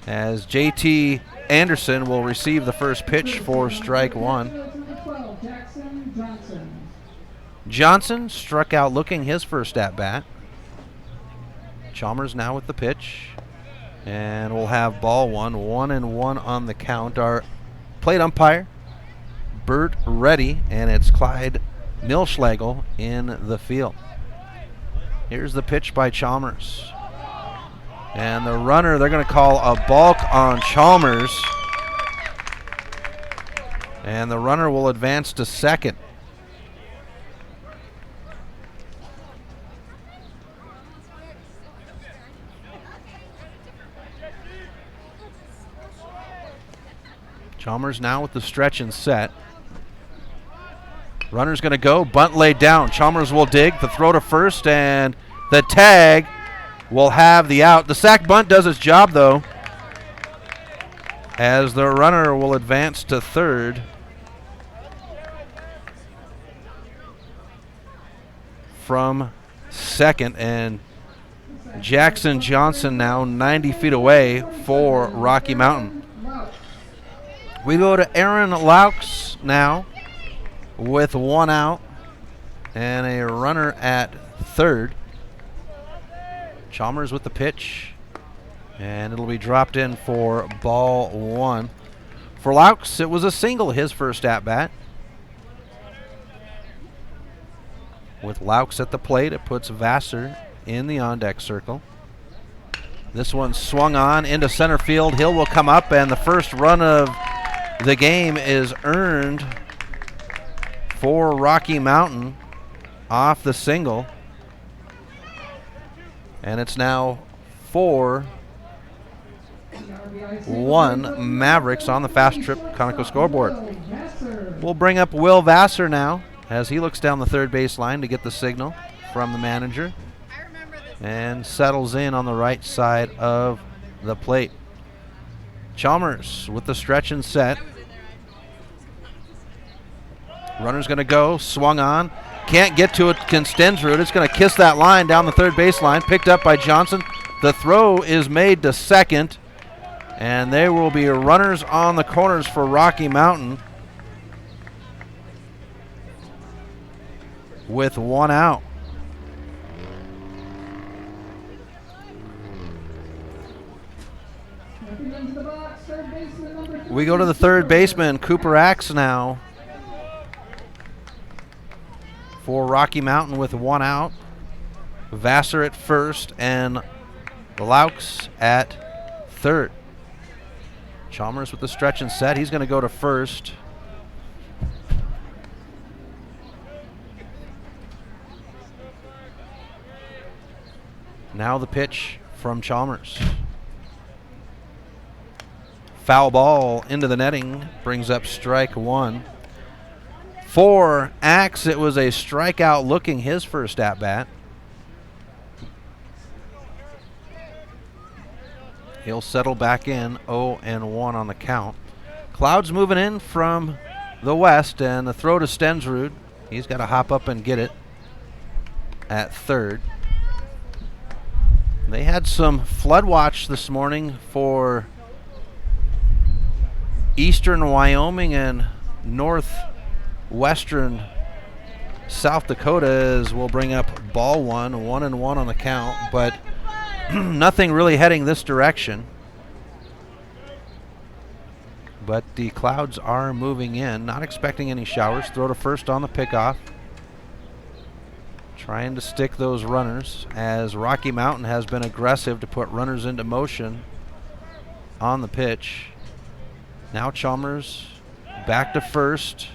as JT Anderson will receive the first pitch for strike one. Johnson. Johnson struck out looking his first at bat. Chalmers now with the pitch. And we'll have ball 1-1 on the count. Our plate umpire, Bert Reddy, and it's Clyde Milschlegel in the field. Here's the pitch by Chalmers. And the runner, they're going to call a balk on Chalmers. And the runner will advance to second. Chalmers now with the stretch and set. Runner's going to go, bunt laid down. Chalmers will dig, the throw to first, and the tag will have the out. The sack bunt does its job, though, as the runner will advance to third. From second, and Jackson Johnson now 90 feet away for Rocky Mountain. We go to Aaron Laux now with 1 out and a runner at third. Chalmers with the pitch, and it'll be dropped in for ball 1. For Laux, it was a single his first at bat. With Laux at the plate, it puts Vassar in the on-deck circle. This one swung on into center field. Hill will come up, and the first run of the game is earned for Rocky Mountain off the single. And it's now 4-1 Mavericks on the Fast Trip Conoco scoreboard. We'll bring up Will Vassar now as he looks down the third base line to get the signal from the manager and settles in on the right side of the plate. Chalmers with the stretch and set. Runner's going to go, swung on. Can't get to it, can Stensrud. It's going to kiss that line down the third baseline, picked up by Johnson. The throw is made to second, and there will be runners on the corners for Rocky Mountain with 1 out. We go to the third baseman, Cooper Axe now for Rocky Mountain with 1 out. Vassar at first and Laux at third. Chalmers with the stretch and set. He's going to go to first. Now the pitch from Chalmers. Foul ball into the netting, brings up strike 1. For Axe, it was a strikeout looking his first at bat. He'll settle back in 0-1 on the count. Clouds moving in from the west, and the throw to Stensrud. He's got to hop up and get it at third. They had some flood watch this morning for eastern Wyoming and northwestern South Dakota, as we'll bring up ball 1-1 on the count, but nothing really heading this direction. But the Clouds are moving in, not expecting any showers. Throw to first on the pickoff. Trying to stick those runners, as Rocky Mountain has been aggressive to put runners into motion on the pitch. Now Chalmers back to first.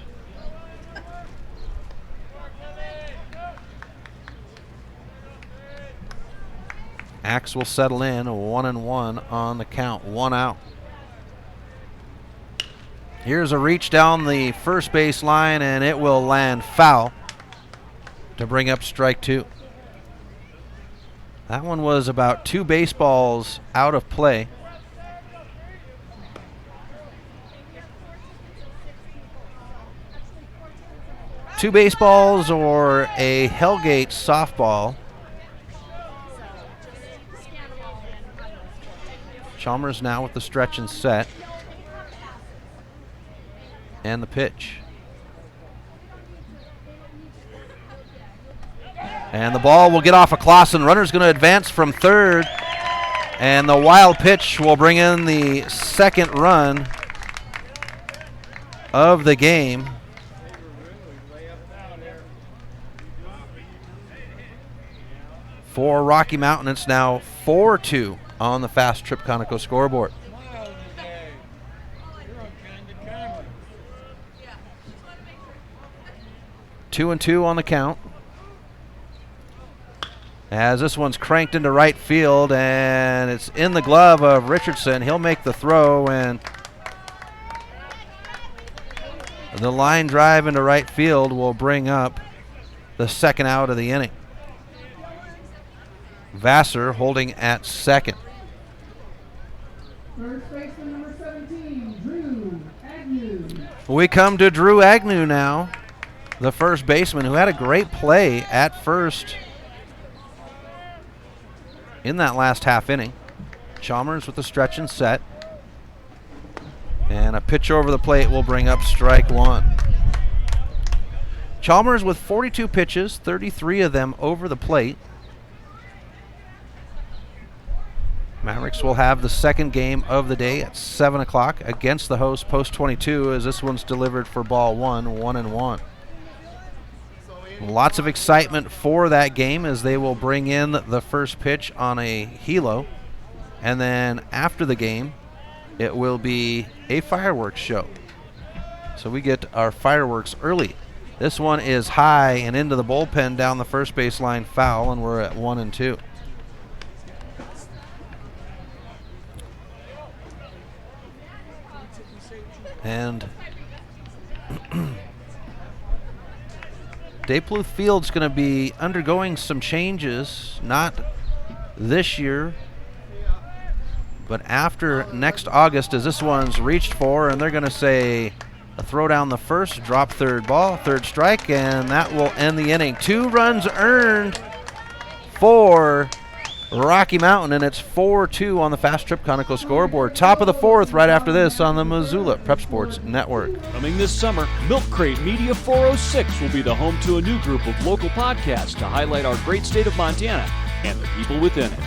Axe will settle in, 1-1 on the count, 1 out. Here's a reach down the first base line, and it will land foul to bring up strike 2. That one was about 2 baseballs out of play. Two baseballs or a Hellgate softball. Chalmers now with the stretch and set. And the pitch. And the ball will get off of Clausen. Runner's going to advance from third. And the wild pitch will bring in the second run of the game. For Rocky Mountain, it's now 4-2 on the Fast Trip Conoco scoreboard. Two and two on the count. As this one's cranked into right field, and it's in the glove of Richardson. He'll make the throw, and the line drive into right field will bring up the second out of the inning. Vassar holding at second. First baseman number 17, Drew Agnew. We come to Drew Agnew now, the first baseman, who had a great play at first in that last half inning. Chalmers with the stretch and set. And a pitch over the plate will bring up strike one. Chalmers with 42 pitches, 33 of them over the plate. Mavericks will have the second game of the day at 7 o'clock against the host, Post 22, as this one's delivered for ball one, 1-1. Lots of excitement for that game as they will bring in the first pitch on a helo. And then after the game, it will be a fireworks show. So we get our fireworks early. This one is high and into the bullpen down the first baseline, foul, and we're at 1-2. And Daypluth Field's going to be undergoing some changes, not this year, but after next August, as this one's reached for, and they're going to say a throw down the first, drop third ball, third strike, and that will end the inning. 2 runs earned for Rocky Mountain, and it's 4-2 on the Fast Trip Conoco scoreboard. Top of the fourth right after this on the Missoula Prep Sports Network. Coming this summer, Milk Crate Media 406 will be the home to a new group of local podcasts to highlight our great state of Montana and the people within it.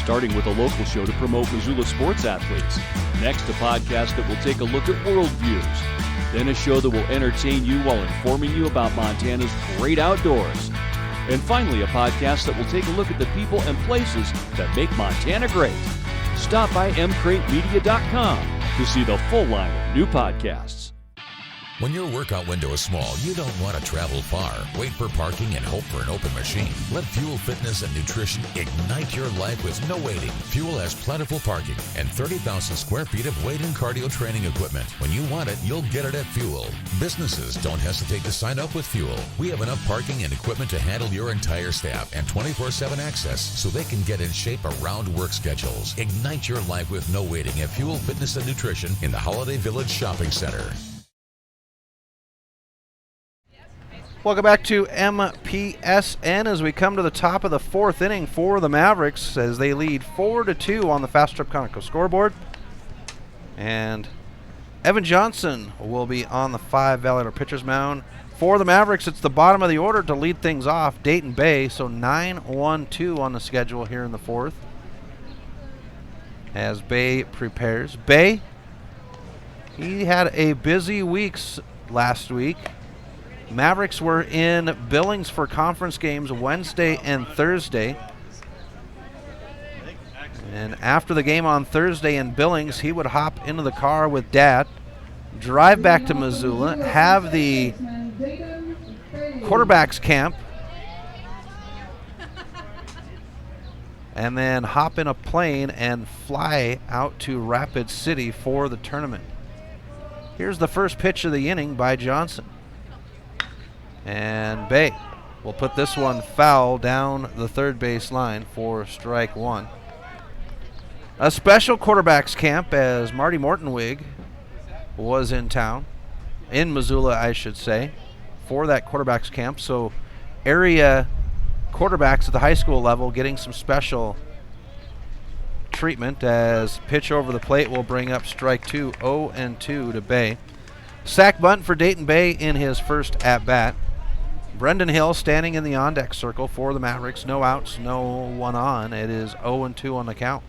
Starting with a local show to promote Missoula sports athletes. Next, a podcast that will take a look at worldviews. Then a show that will entertain you while informing you about Montana's great outdoors. And finally, a podcast that will take a look at the people and places that make Montana great. Stop by mcratemedia.com to see the full line of new podcasts. When your workout window is small, you don't want to travel far, wait for parking, and hope for an open machine. Let Fuel Fitness and Nutrition ignite your life with no waiting. Fuel has plentiful parking and 30,000 square feet of weight and cardio training equipment. When you want it, you'll get it at Fuel. Businesses, don't hesitate to sign up with Fuel. We have enough parking and equipment to handle your entire staff and 24/7 access so they can get in shape around work schedules. Ignite your life with no waiting at Fuel Fitness and Nutrition in the Holiday Village Shopping Center. Welcome back to MPSN as we come to the top of the fourth inning for the Mavericks as they lead 4-2 on the Fast Trip Conoco scoreboard. And Evan Johnson will be on the 5 Valor pitcher's mound. For the Mavericks, it's the bottom of the order to lead things off, Dayton Bay, so 9-1-2 on the schedule here in the fourth. As Bay prepares. Bay, he had a busy week last week. Mavericks were in Billings for conference games Wednesday and Thursday. And after the game on Thursday in Billings, he would hop into the car with Dad, drive back to Missoula, have the quarterbacks camp, and then hop in a plane and fly out to Rapid City for the tournament. Here's the first pitch of the inning by Johnson. And Bay will put this one foul down the third base line for strike one. A special quarterbacks camp as Marty Mortonwig was in town, in Missoula I should say, for that quarterbacks camp. So area quarterbacks at the high school level getting some special treatment as pitch over the plate will bring up strike two, 0-2 to Bay. Sack bunt for Dayton Bay in his first at-bat. Brendan Hill standing in the on-deck circle for the Mavericks. No outs, no one on. It is 0-2 on the count.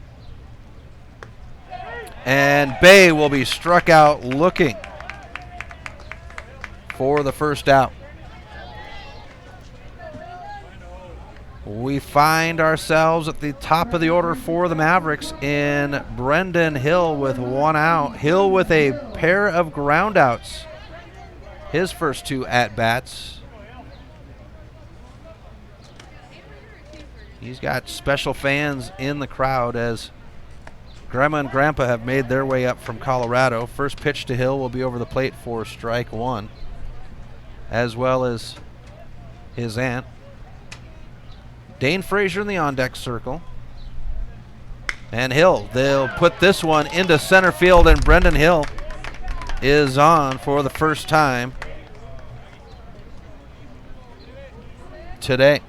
And Bay will be struck out looking for the first out. We find ourselves at the top of the order for the Mavericks in Brendan Hill with one out. Hill with a pair of groundouts. His first 2 at-bats. He's got special fans in the crowd as Grandma and Grandpa have made their way up from Colorado. First pitch to Hill will be over the plate for strike 1, as well as his aunt. Dane Frazier in the on-deck circle. And Hill, they'll put this one into center field, and Brendan Hill is on for the first time today.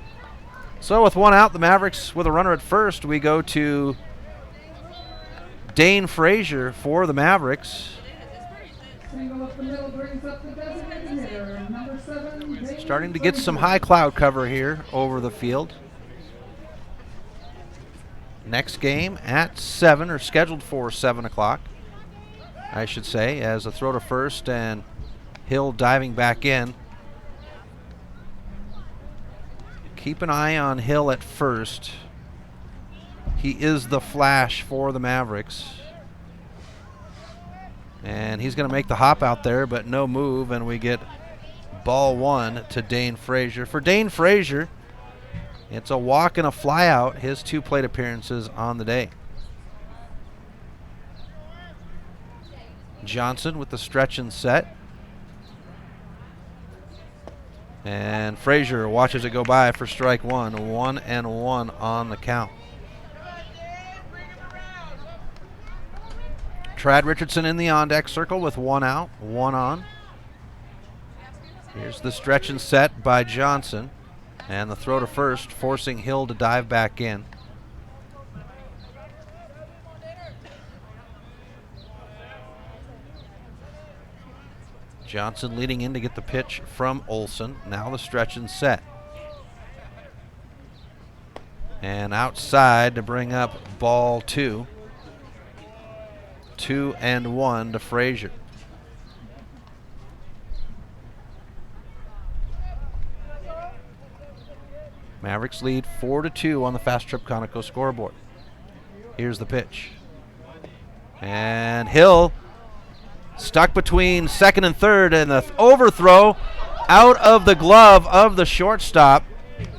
So with one out, the Mavericks with a runner at first, we go to Dane Frazier for the Mavericks. Starting to get some high cloud cover here over the field. Next game at 7, or scheduled for 7 o'clock, I should say, as a throw to first and Hill diving back in. Keep an eye on Hill at first. He is the flash for the Mavericks. And he's going to make the hop out there, but no move, and we get ball 1 to Dane Frazier. For Dane Frazier, it's a walk and a fly out, his 2 plate appearances on the day. Johnson with the stretch and set. And Frazier watches it go by for strike 1. 1-1 on the count. Trad Richardson in the on-deck circle with 1 out, 1 on. Here's the stretch and set by Johnson. And the throw to first, forcing Hill to dive back in. Johnson leading in to get the pitch from Olsen. Now the stretch and set. And outside to bring up ball 2. 2-1 to Frazier. Mavericks lead 4-2 on the Fast Trip Conoco scoreboard. Here's the pitch. And Hill stuck between second and third, and the overthrow out of the glove of the shortstop,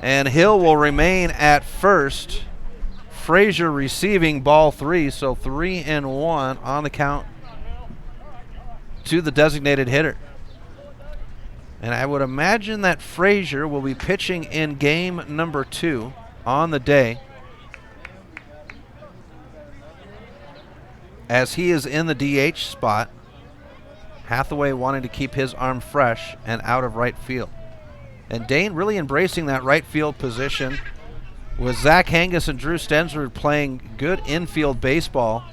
and Hill will remain at first. Frazier receiving ball 3, so 3-1 on the count to the designated hitter. And I would imagine that Frazier will be pitching in game number 2 on the day, as he is in the DH spot. Hathaway wanting to keep his arm fresh and out of right field. And Dane really embracing that right field position, with Zach Hangus and Drew Stensrud playing good infield baseball.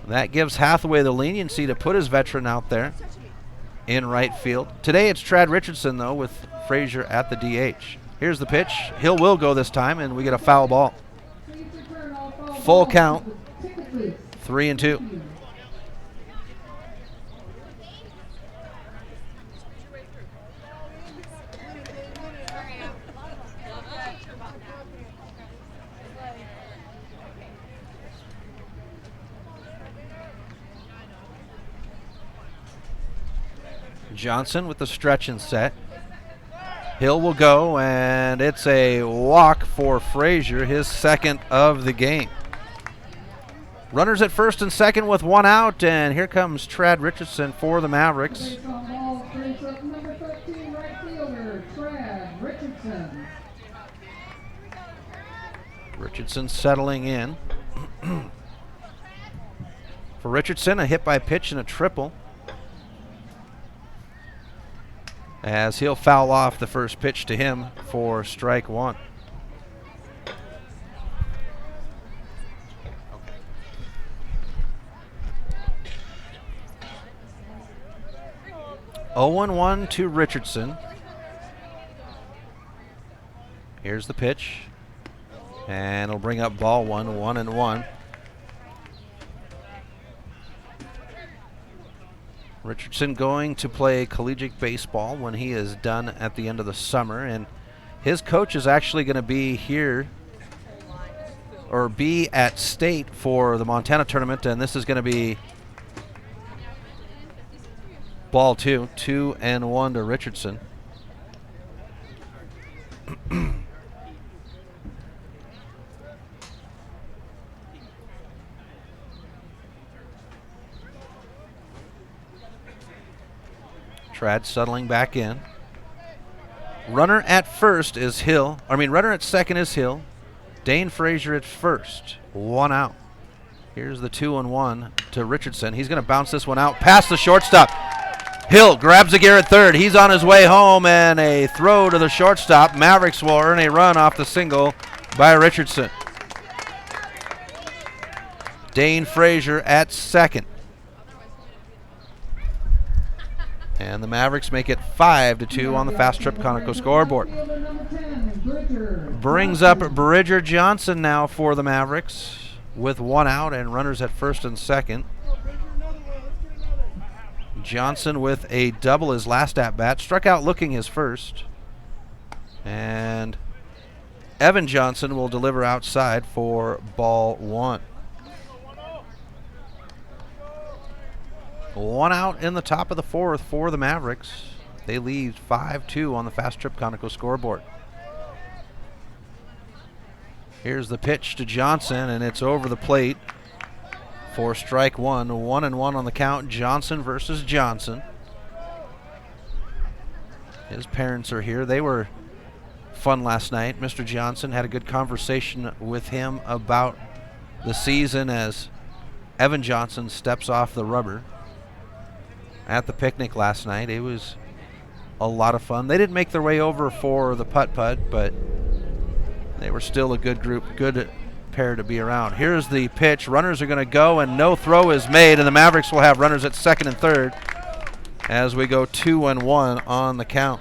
That gives Hathaway the leniency to put his veteran out there in right field. Today it's Trad Richardson, though, with Frazier at the DH. Here's the pitch. Hill will go this time, and we get a foul ball. Full count, 3-2. Johnson with the stretch and set. Hill will go, and it's a walk for Frazier, his second of the game. Runners at first and second with 1 out, and here comes Trad Richardson for the Mavericks. Richardson settling in. For Richardson, a hit by pitch and a triple, as he'll foul off the first pitch to him for strike 1. Okay. 0-1 to Richardson. Here's the pitch. And it'll bring up ball 1, 1-1. Richardson going to play collegiate baseball when he is done at the end of the summer. And his coach is actually going to be here, or be at state for the Montana tournament. And this is going to be ball 2, 2-1 to Richardson. Trad settling back in. Runner at first is Hill. Runner at second is Hill. Dane Frazier at first. 1 out. Here's the 2-1 to Richardson. He's going to bounce this one out past the shortstop. Hill grabs a gear at third. He's on his way home, and a throw to the shortstop. Mavericks will earn a run off the single by Richardson. Dane Frazier at second. And the Mavericks make it 5-2 on the Fast Trip Conoco scoreboard. Brings up Bridger Johnson now for the Mavericks with 1 out and runners at first and second. Johnson with a double his last at-bat. Struck out looking his first. And Evan Johnson will deliver outside for ball 1. 1 out in the top of the 4th for the Mavericks. They lead 5-2 on the Fast Trip Conoco scoreboard. Here's the pitch to Johnson, and it's over the plate for strike 1. 1-1 on the count. Johnson versus Johnson. His parents are here. They were fun last night. Mr. Johnson had a good conversation with him about the season as Evan Johnson steps off the rubber at the picnic last night. It was a lot of fun. They didn't make their way over for the putt-putt, but they were still a good group, good pair to be around. Here's the pitch. Runners are going to go, and no throw is made, and the Mavericks will have runners at second and third as we go 2-1 on the count.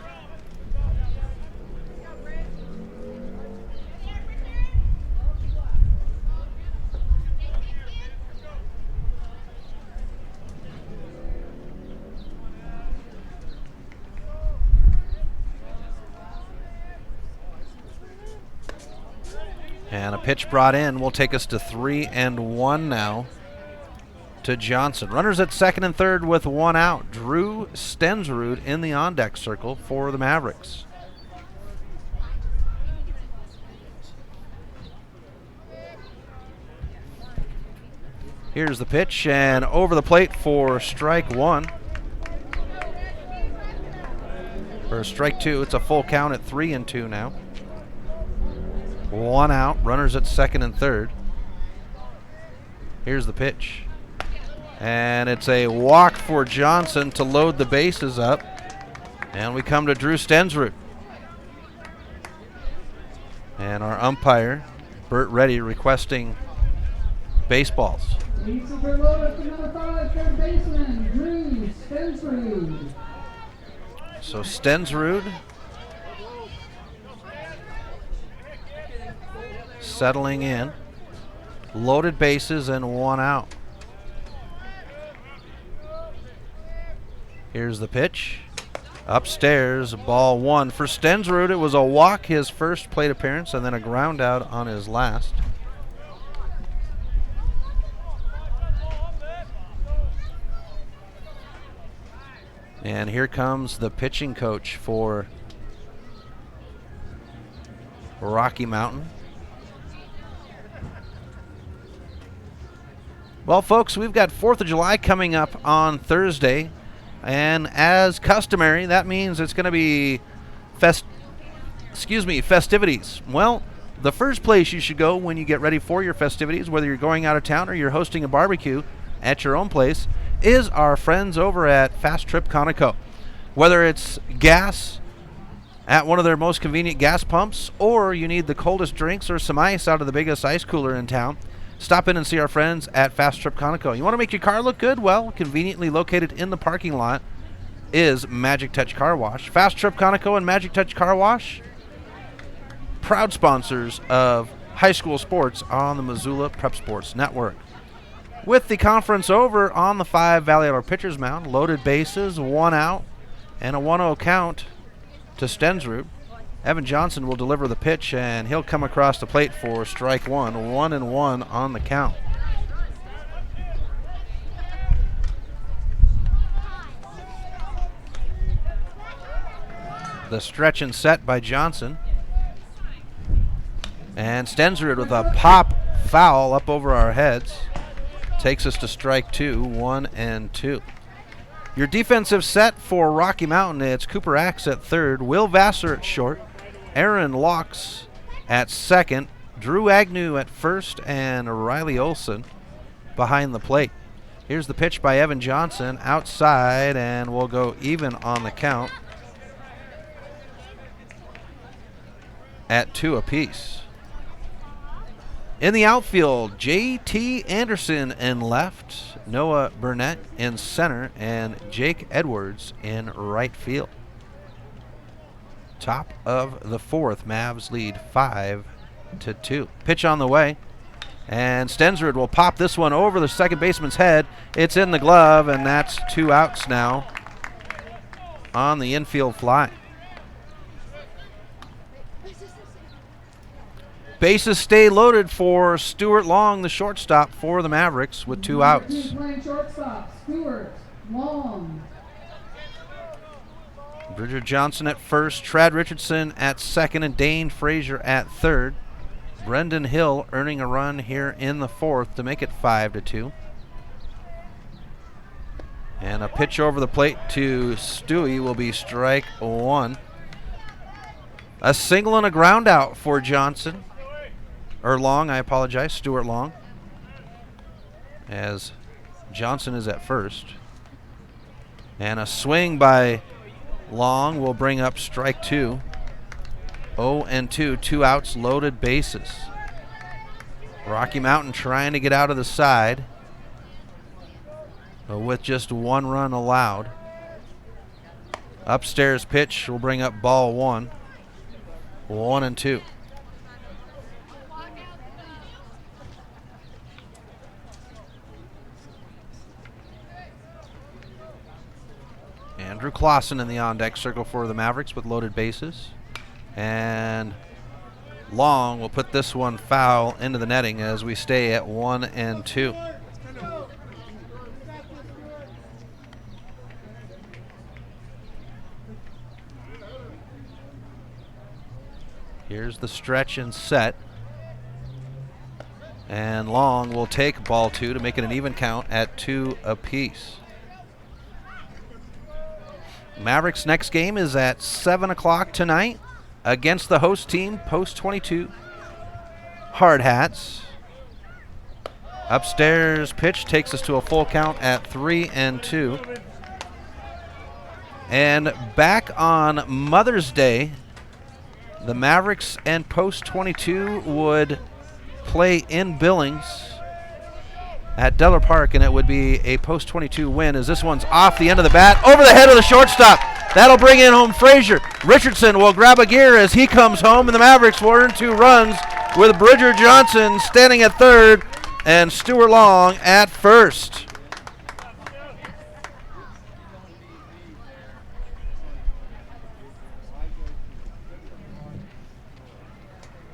And a pitch brought in will take us to 3-1 now to Johnson. Runners at second and third with 1 out. Drew Stensrud in the on-deck circle for the Mavericks. Here's the pitch, and over the plate for strike 1. For strike 2, it's a full count at 3-2 now. 1 out, runners at second and third. Here's the pitch. And it's a walk for Johnson to load the bases up. And we come to Drew Stensrud. And our umpire, Bert Reddy, requesting baseballs. Bases are loaded for number 5, third baseman, Drew Stensrud. So Stensrud settling in. Loaded bases and 1 out. Here's the pitch. Upstairs, ball 1 for Stensrud. It was a walk, his first plate appearance, and then a ground out on his last. And here comes the pitching coach for Rocky Mountain. Well, folks, we've got 4th of July coming up on Thursday. And as customary, that means it's going to be festivities. Well, the first place you should go when you get ready for your festivities, whether you're going out of town or you're hosting a barbecue at your own place, is our friends over at Fast Trip Conoco. Whether it's gas at one of their most convenient gas pumps, or you need the coldest drinks or some ice out of the biggest ice cooler in town, stop in and see our friends at Fast Trip Conoco. You want to make your car look good? Well, conveniently located in the parking lot is Magic Touch Car Wash. Fast Trip Conoco and Magic Touch Car Wash, proud sponsors of high school sports on the Missoula Prep Sports Network. With the conference over on the 5 Valley Outdoor pitcher's mound, loaded bases, 1 out, and a 1-0 count to Stensrud. Evan Johnson will deliver the pitch, and he'll come across the plate for strike 1, 1-1 on the count. The stretch and set by Johnson. And Stensrud with a pop foul up over our heads. Takes us to strike 2, 1-2. Your defensive set for Rocky Mountain, it's Cooper Axe at third, Will Vassar at short, Aaron Locks at second, Drew Agnew at first, and Riley Olson behind the plate. Here's the pitch by Evan Johnson outside, and we'll go even on the count at 2 apiece. In the outfield, J.T. Anderson in left, Noah Burnett in center, and Jake Edwards in right field. Top of the 4th, Mavs lead 5-2. Pitch on the way, and Stensrud will pop this one over the second baseman's head. It's in the glove, and that's 2 outs now on the infield fly. Bases stay loaded for Stuart Long, the shortstop for the Mavericks, with 2 outs. Playing shortstop, Stuart Long. Bridger Johnson at first, Trad Richardson at second, and Dane Frazier at third. Brendan Hill earning a run here in the 4th to make it 5-2. And a pitch over the plate to Stewie will be strike 1. A single and a ground out for Johnson. Or Long, I apologize, Stuart Long. As Johnson is at first. And a swing by Long will bring up strike 2. 0-2, 2 outs, loaded bases. Rocky Mountain trying to get out of the side, but with just 1 run allowed. Upstairs pitch will bring up ball 1. 1-2. Andrew Clausen in the on-deck circle for the Mavericks with loaded bases. And Long will put this one foul into the netting as we stay at 1-2. Here's the stretch and set. And Long will take ball 2 to make it an even count at 2 apiece. Mavericks' next game is at 7 o'clock tonight against the host team, Post 22 Hard Hats. Upstairs pitch takes us to a full count at 3-2. And back on Mother's Day, the Mavericks and Post 22 would play in Billings at Delaware Park, and it would be a Post 22 win as this one's off the end of the bat, over the head of the shortstop. That'll bring in home Frazier. Richardson will grab a gear as he comes home, and the Mavericks will earn 2 runs with Bridger Johnson standing at third and Stuart Long at first.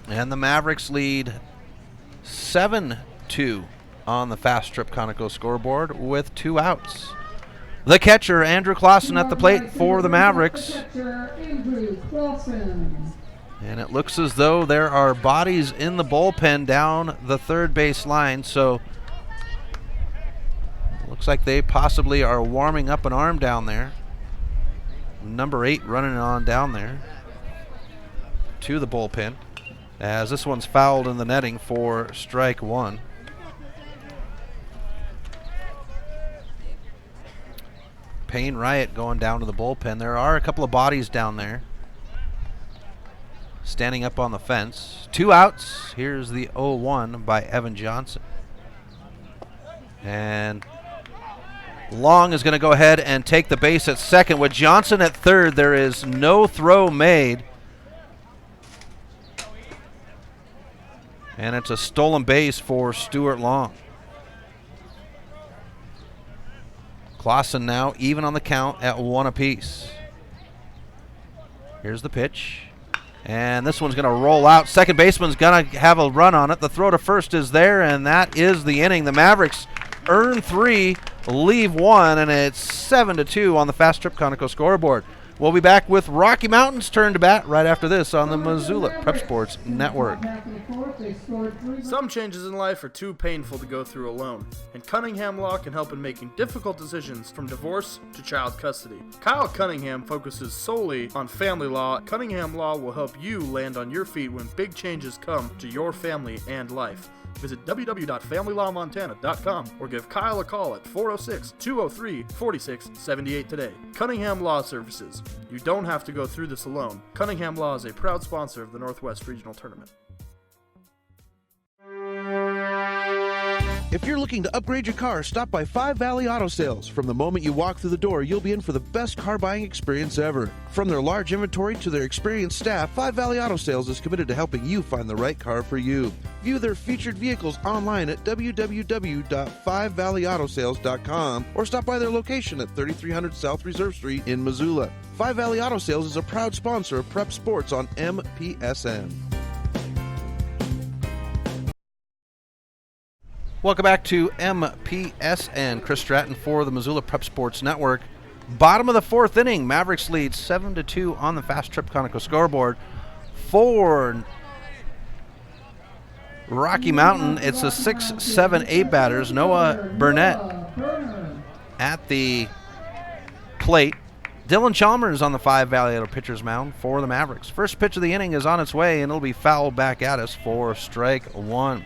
And the Mavericks lead 7-2 on the Fast Trip Conoco scoreboard with 2 outs. The catcher, Andrew Clausen, at the plate for the Mavericks. And it looks as though there are bodies in the bullpen down the third base line, so looks like they possibly are warming up an arm down there. Number 8 running on down there to the bullpen, as this one's fouled in the netting for strike 1. Payne Riot going down to the bullpen. There are a couple of bodies down there standing up on the fence. 2 outs. Here's the 0-1 by Evan Johnson. And Long is going to go ahead and take the base at second. With Johnson at third, there is no throw made. And it's a stolen base for Stuart Long. Clausen now even on the count at 1 apiece. Here's the pitch. And this one's going to roll out. Second baseman's going to have a run on it. The throw to first is there, and that is the inning. The Mavericks earn 3, leave 1, and it's 7-2 on the Fast Trip Conoco scoreboard. We'll be back with Rocky Mountain's turn to bat right after this on the Missoula Prep Sports Network. Some changes in life are too painful to go through alone, and Cunningham Law can help in making difficult decisions from divorce to child custody. Kyle Cunningham focuses solely on family law. Cunningham Law will help you land on your feet when big changes come to your family and life. Visit www.familylawmontana.com or give Kyle a call at 406-203-4678 today. Cunningham Law Services. You don't have to go through this alone. Cunningham Law is a proud sponsor of the Northwest Regional Tournament. If you're looking to upgrade your car, stop by Five Valley Auto Sales. From the moment you walk through the door, you'll be in for the best car buying experience ever. From their large inventory to their experienced staff, Five Valley Auto Sales is committed to helping you find the right car for you. View their featured vehicles online at www.5valleyautosales.com or stop by their location at 3300 South Reserve Street in Missoula. Five Valley Auto Sales is a proud sponsor of Prep Sports on MPSN. Welcome back to MPSN. Chris Stratton for the Missoula Prep Sports Network. Bottom of the 4th inning, Mavericks lead 7-2 on the Fast Trip Conoco scoreboard. For Rocky Mountain, it's a 6, 7, 8 batters. Noah Burnett at the plate. Dylan Chalmers on the Five Valley Auto pitcher's mound for the Mavericks. First pitch of the inning is on its way, and it'll be fouled back at us for strike 1.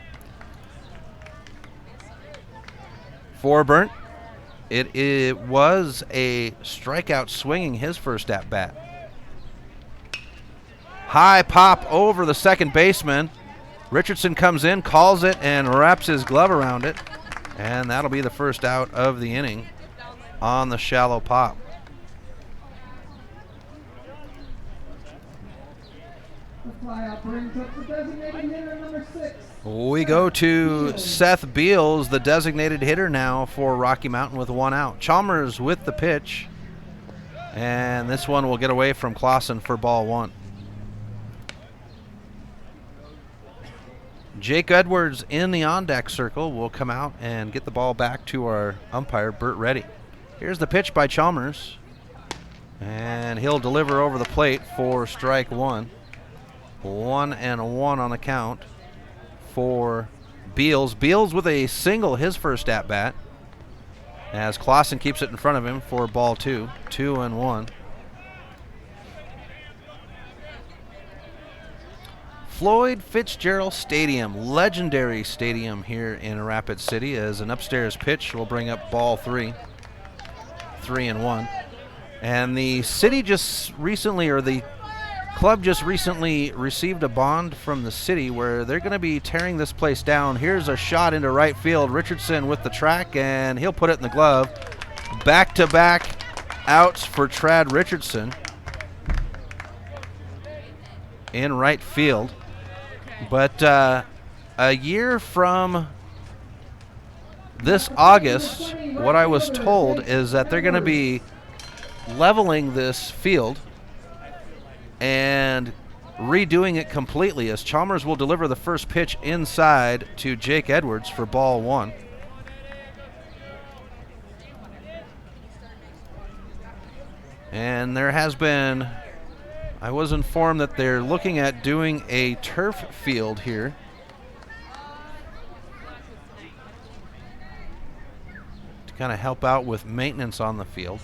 For Burnt, it was a strikeout swinging his first at bat. High pop over the second baseman. Richardson comes in, calls it, and wraps his glove around it. And that'll be the first out of the inning on the shallow pop. The flyout brings up the designated hitter, number 6. We go to Seth Beals, the designated hitter now for Rocky Mountain with 1 out. Chalmers with the pitch. And this one will get away from Clausen for ball 1. Jake Edwards in the on-deck circle will come out and get the ball back to our umpire, Bert Reddy. Here's the pitch by Chalmers. And he'll deliver over the plate for strike 1. 1-1 on the count for Beals. Beals with a single his first at-bat as Clausen keeps it in front of him for ball 2. 2-1. Floyd Fitzgerald Stadium, legendary stadium here in Rapid City, as an upstairs pitch will bring up ball 3. 3-1. And the city just recently, or the club just recently received a bond from the city where they're going to be tearing this place down. Here's a shot into right field. Richardson with the track, and he'll put it in the glove. Back-to-back outs for Trad Richardson in right field. But a year from this August, what I was told is that they're going to be leveling this field and redoing it completely, as Chalmers will deliver the first pitch inside to Jake Edwards for ball 1. And there has been, I was informed that they're looking at doing a turf field here to kind of help out with maintenance on the field.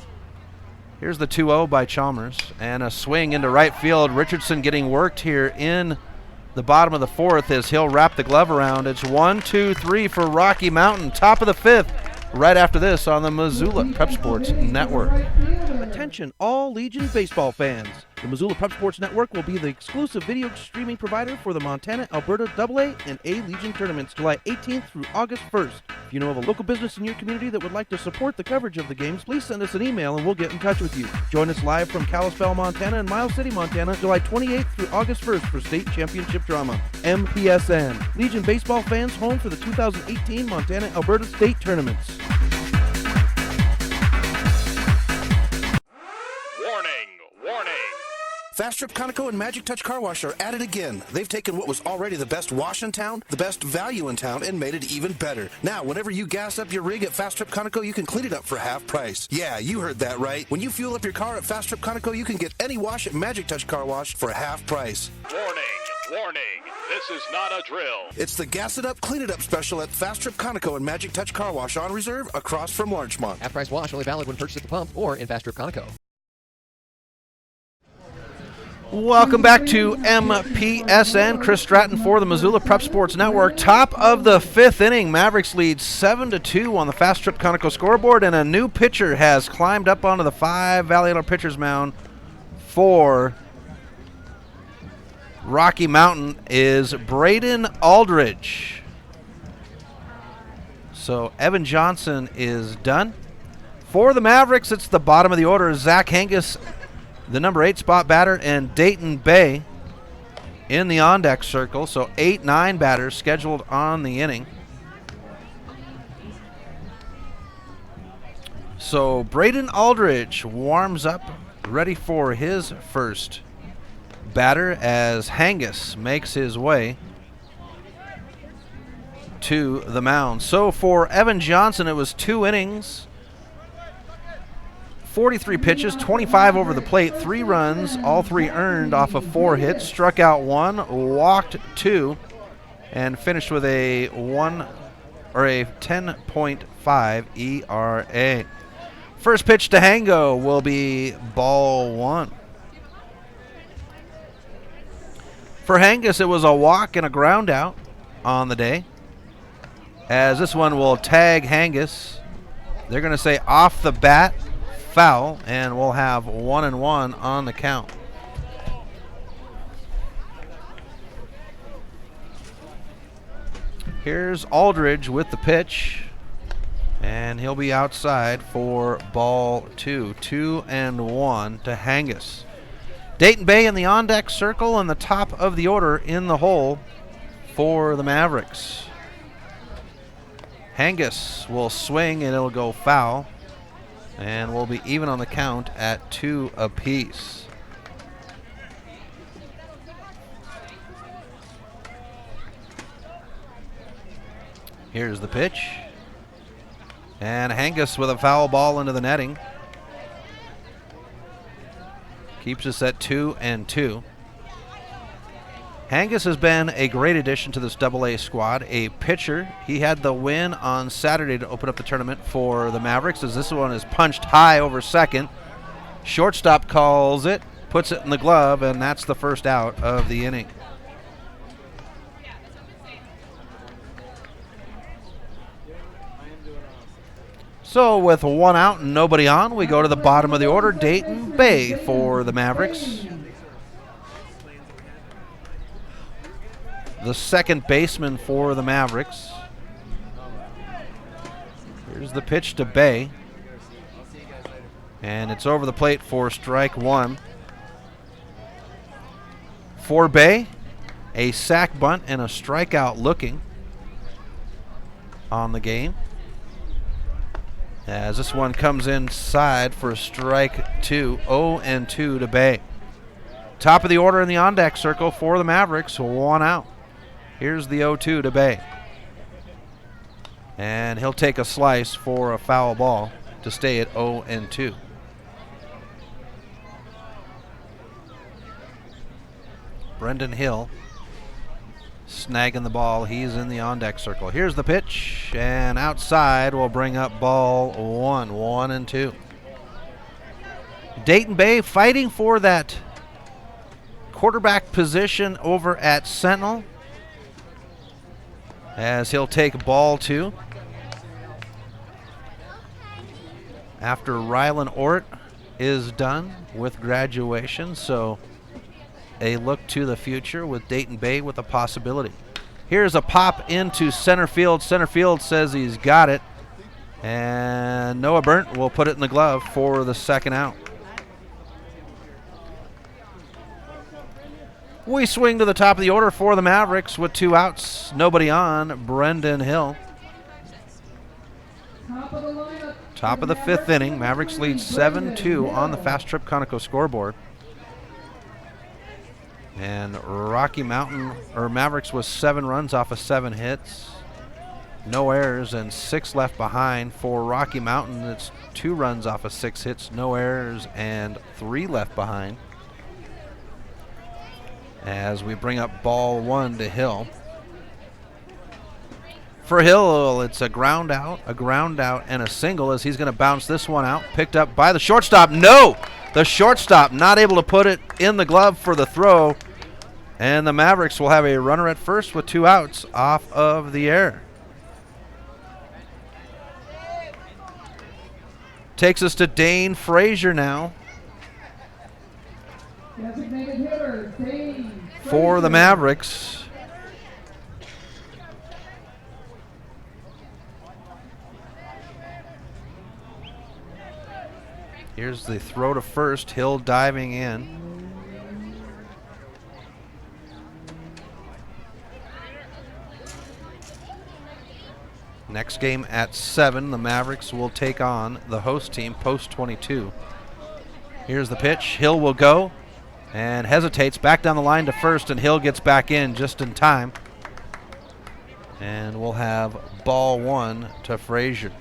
Here's the 2-0 by Chalmers, and a swing into right field. Richardson getting worked here in the bottom of the 4th as he'll wrap the glove around. It's 1-2-3 for Rocky Mountain. Top of the 5th, right after this on the Missoula Prep Sports Network. Attention all Legion baseball fans. The Missoula Prep Sports Network will be the exclusive video streaming provider for the Montana, Alberta AA and A Legion tournaments July 18th through August 1st. If you know of a local business in your community that would like to support the coverage of the games, please send us an email and we'll get in touch with you. Join us live from Kalispell, Montana and Miles City, Montana, July 28th through August 1st for state championship drama. MPSN, Legion baseball fans home for the 2018 Montana-Alberta state tournaments. Fast Trip Conoco and Magic Touch Car Wash are at it again. They've taken what was already the best wash in town, the best value in town, and made it even better. Now, whenever you gas up your rig at Fast Trip Conoco, you can clean it up for half price. Yeah, you heard that right. When you fuel up your car at Fast Trip Conoco, you can get any wash at Magic Touch Car Wash for half price. Warning, this is not a drill. It's the Gas It Up, Clean It Up special at Fast Trip Conoco and Magic Touch Car Wash on reserve across from Larchmont. Half-price wash only valid when purchased at the pump or in Fast Trip Conoco. Welcome back to MPSN. Chris Stratton for the Missoula Prep Sports Network. Top of the fifth inning, Mavericks lead 7-2 on the Fast Trip Conoco scoreboard, and a new pitcher has climbed up onto the 5 Valley Idol pitcher's mound for Rocky Mountain is Braden Aldridge. So Evan Johnson is done. For the Mavericks, it's the bottom of the order. Zach Hengus, the number 8 spot batter, and Dayton Bay in the on-deck circle. So 8-9 batters scheduled on the inning. So Braden Aldridge warms up, ready for his first batter as Hengus makes his way to the mound. So for Evan Johnson, it was 2 innings, 43 pitches, 25 over the plate, 3 runs, all 3 earned off of 4 hits, struck out 1, walked 2, and finished with a 10.5 ERA. First pitch to Hango will be ball 1. For Hengus, it was a walk and a ground out on the day, as this one will tag Hengus. They're going to say off the bat, foul, and we'll have 1-1 on the count. Here's Aldridge with the pitch, and he'll be outside for ball 2. 2-1 to Hengus. Dayton Bay in the on-deck circle and the top of the order in the hole for the Mavericks. Hengus will swing and it'll go foul, and we'll be even on the count at 2 apiece. Here's the pitch, and Hengus with a foul ball into the netting. Keeps us at 2-2. Hengus has been a great addition to this AA squad, a pitcher. He had the win on Saturday to open up the tournament for the Mavericks, as this one is punched high over second. Shortstop calls it, puts it in the glove, and that's the first out of the inning. So with 1 out and nobody on, we go to the bottom of the order. Dayton Bay for the Mavericks. The second baseman for the Mavericks. Here's the pitch to Bay, and it's over the plate for strike 1. For Bay, a sac bunt and a strikeout looking on the game, as this one comes inside for strike 2. 0-2 to Bay. Top of the order in the on-deck circle for the Mavericks, 1 out. Here's the 0-2 to Bay, and he'll take a slice for a foul ball to stay at 0-2. Brendan Hill snagging the ball. He's in the on-deck circle. Here's the pitch, and outside will bring up ball 1. 1-2. Dayton Bay fighting for that quarterback position over at Sentinel, as he'll take ball 2 after Rylan Ort is done with graduation, so a look to the future with Dayton Bay with a possibility. Here's a pop into center field. Center field says he's got it. And Noah Burnt will put it in the glove for the second out. We swing to the top of the order for the Mavericks with 2 outs. Nobody on. Brendan Hill. Top of the 5th inning. Mavericks lead 7-2 on the Fast Trip Conoco scoreboard. And Mavericks was 7 runs off of 7 hits. No errors and 6 left behind. For Rocky Mountain, it's 2 runs off of 6 hits, no errors, and 3 left behind. As we bring up ball 1 to Hill. For Hill, it's a ground out, and a single as he's going to bounce this one out. Picked up by the shortstop. No! The shortstop not able to put it in the glove for the throw. And the Mavericks will have a runner at first with 2 outs off of the error. Takes us to Dane Frazier now. Designated hitter, Dane For the Mavericks. Here's the throw to first. Hill diving in. Next game at 7, the Mavericks will take on the host team, Post 22. Here's the pitch. Hill will go and hesitates back down the line to first, and Hill gets back in just in time. And we'll have ball 1 to Frazier.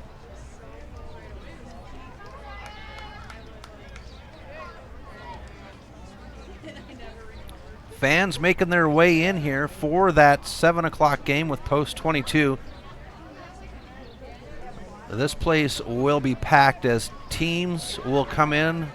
Fans making their way in here for that 7 o'clock game with Post 22. This place will be packed as teams will come in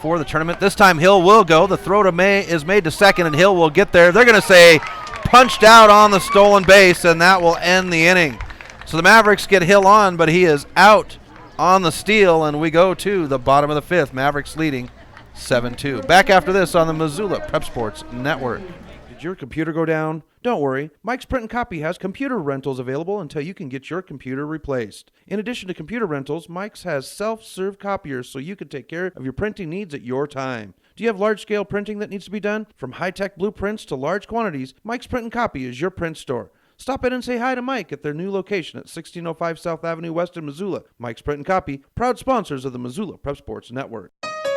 for the tournament. This time Hill will go. The throw to is made to second, and Hill will get there. They're going to say punched out on the stolen base, and that will end the inning. So the Mavericks get Hill on, but he is out on the steal, and we go to the bottom of the 5th. Mavericks leading 7-2. Back after this on the Missoula Prep Sports Network. Did your computer go down? Don't worry, Mike's Print and Copy has computer rentals available until you can get your computer replaced. In addition to computer rentals, Mike's has self-serve copiers so you can take care of your printing needs at your time. Do you have large-scale printing that needs to be done? From high-tech blueprints to large quantities, Mike's Print and Copy is your print store. Stop in and say hi to Mike at their new location at 1605 South Avenue West in Missoula. Mike's Print and Copy, proud sponsors of the Missoula Prep Sports Network.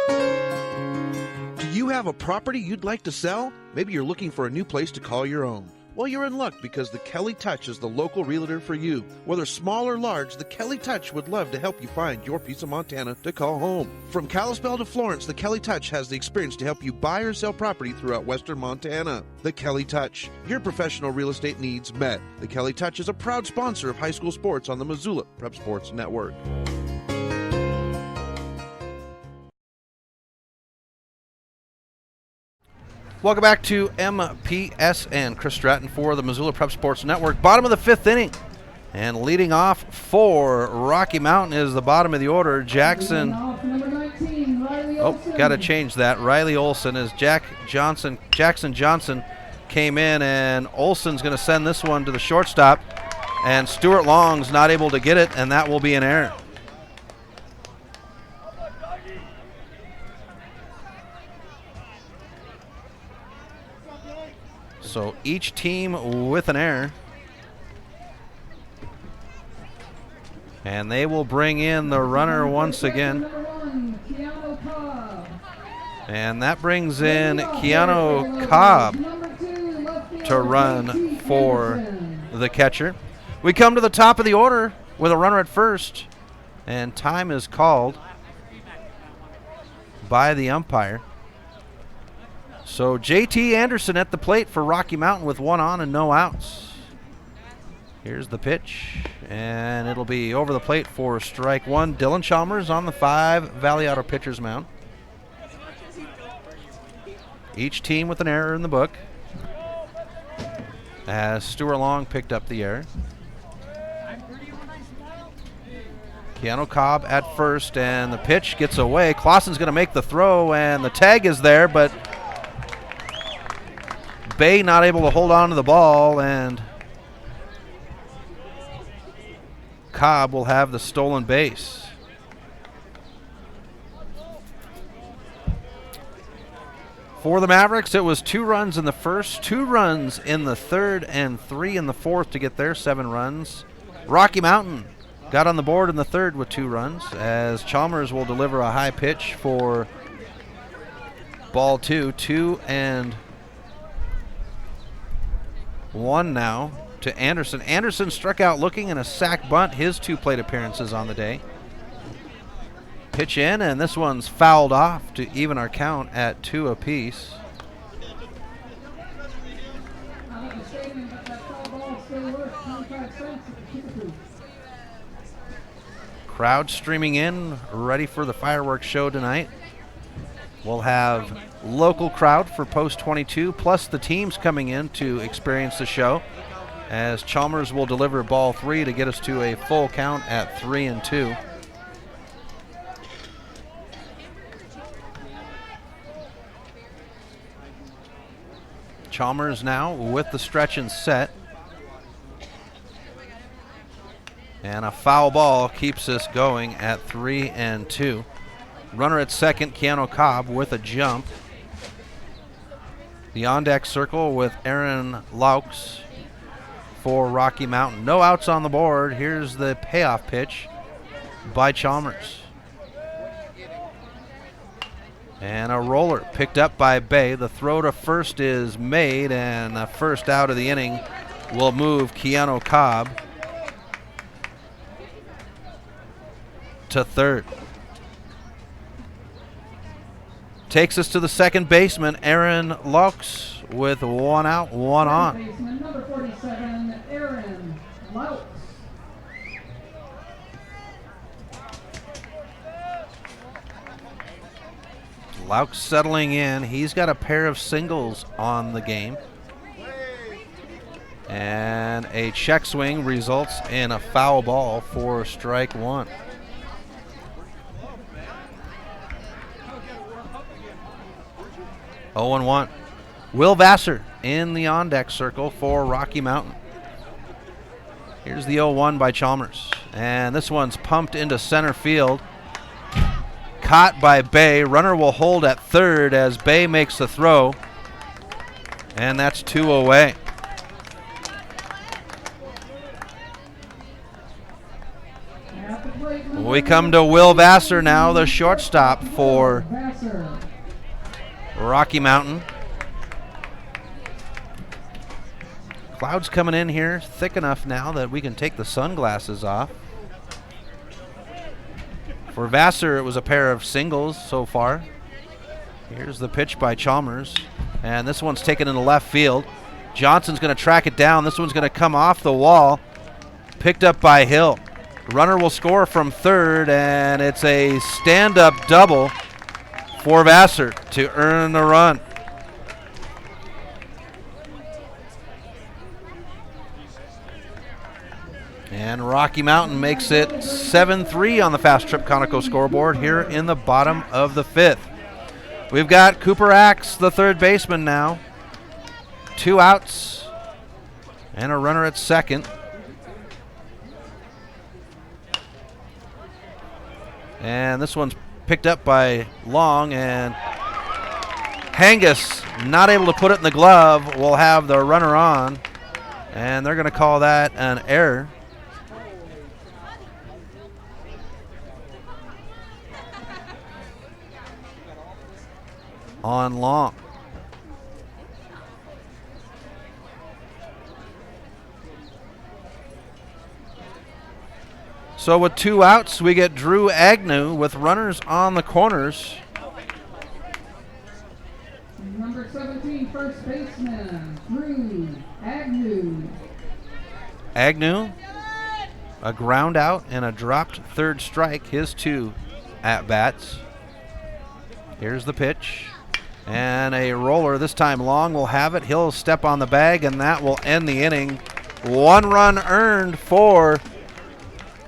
Do you have a property you'd like to sell? Maybe you're looking for a new place to call your own. Well, you're in luck because the Kelly Touch is the local realtor for you. Whether small or large, the Kelly Touch would love to help you find your piece of Montana to call home. From Kalispell to Florence, the Kelly Touch has the experience to help you buy or sell property throughout western Montana. The Kelly Touch, your professional real estate needs met. The Kelly Touch is a proud sponsor of high school sports on the Missoula Prep Sports Network. Welcome back to MPSN. Chris Stratton for the Missoula Prep Sports Network. Bottom of the 5th inning. And leading off for Rocky Mountain is the bottom of the order, Jackson. Oh, got to change that. Riley Olson as Jackson Johnson came in, and Olson's going to send this one to the shortstop. And Stuart Long's not able to get it, and that will be an error. So each team with an error. And they will bring in the runner once again. And that brings in Keanu Cobb to run for the catcher. We come to the top of the order with a runner at first. And time is called by the umpire. So JT Anderson at the plate for Rocky Mountain with 1 on and no outs. Here's the pitch, and it'll be over the plate for strike 1. Dylan Chalmers on the 5 Valley Auto pitcher's mound. Each team with an error in the book, as Stuart Long picked up the error. Keanu Cobb at first, and the pitch gets away. Clausen's going to make the throw, and the tag is there, but Bay not able to hold on to the ball, and Cobb will have the stolen base. For the Mavericks, it was 2 runs in the first, 2 runs in the third, and 3 in the fourth to get their 7 runs. Rocky Mountain got on the board in the third with 2 runs, as Chalmers will deliver a high pitch for ball 2. 2-1 now to Anderson. Anderson struck out looking in a sac bunt, his 2 plate appearances on the day. Pitch in, and this one's fouled off to even our count at 2 apiece. Crowd streaming in, ready for the fireworks show tonight. We'll have local crowd for post 22, plus the teams coming in to experience the show, as Chalmers will deliver ball 3 to get us to a full count at 3-2. Chalmers now with the stretch and set. And a foul ball keeps us going at 3-2. Runner at second, Keanu Cobb with a jump. The on-deck circle with Aaron Laux for Rocky Mountain. No outs on the board. Here's the payoff pitch by Chalmers. And a roller picked up by Bay. The throw to first is made, and the first out of the inning will move Keanu Cobb to third. Takes us to the second baseman, Aaron Laux, with 1 out, 1 on. Baseman number 47, Aaron Laux. Laux settling in. He's got a pair of singles on the game. And a check swing results in a foul ball for strike 1. Oh and 1. Will Vassar in the on-deck circle for Rocky Mountain. Here's the 0-1 by Chalmers. And this one's pumped into center field. Caught by Bay. Runner will hold at third as Bay makes the throw. And that's 2 away. We come to Will Vassar now, the shortstop for Rocky Mountain. Clouds coming in here thick enough now that we can take the sunglasses off. For Vassar, it was a pair of singles so far. Here's the pitch by Chalmers. And this one's taken into left field. Johnson's going to track it down. This one's going to come off the wall. Picked up by Hill. Runner will score from third, and it's a stand-up double for Vassar to earn the run. And Rocky Mountain makes it 7-3 on the Fast Trip Conoco scoreboard here in the bottom of the 5th. We've got Cooper Axe, the third baseman now. 2 outs and a runner at second. And this one's picked up by Long, and Hangus, not able to put it in the glove, will have the runner on, and they're going to call that an error. On Long. So with 2 outs, we get Drew Agnew with runners on the corners. Number 17, first baseman, Drew Agnew. Agnew, a ground out and a dropped third strike, his 2 at-bats. Here's the pitch. And a roller. This time Long will have it. He'll step on the bag, and that will end the inning. 1 run earned for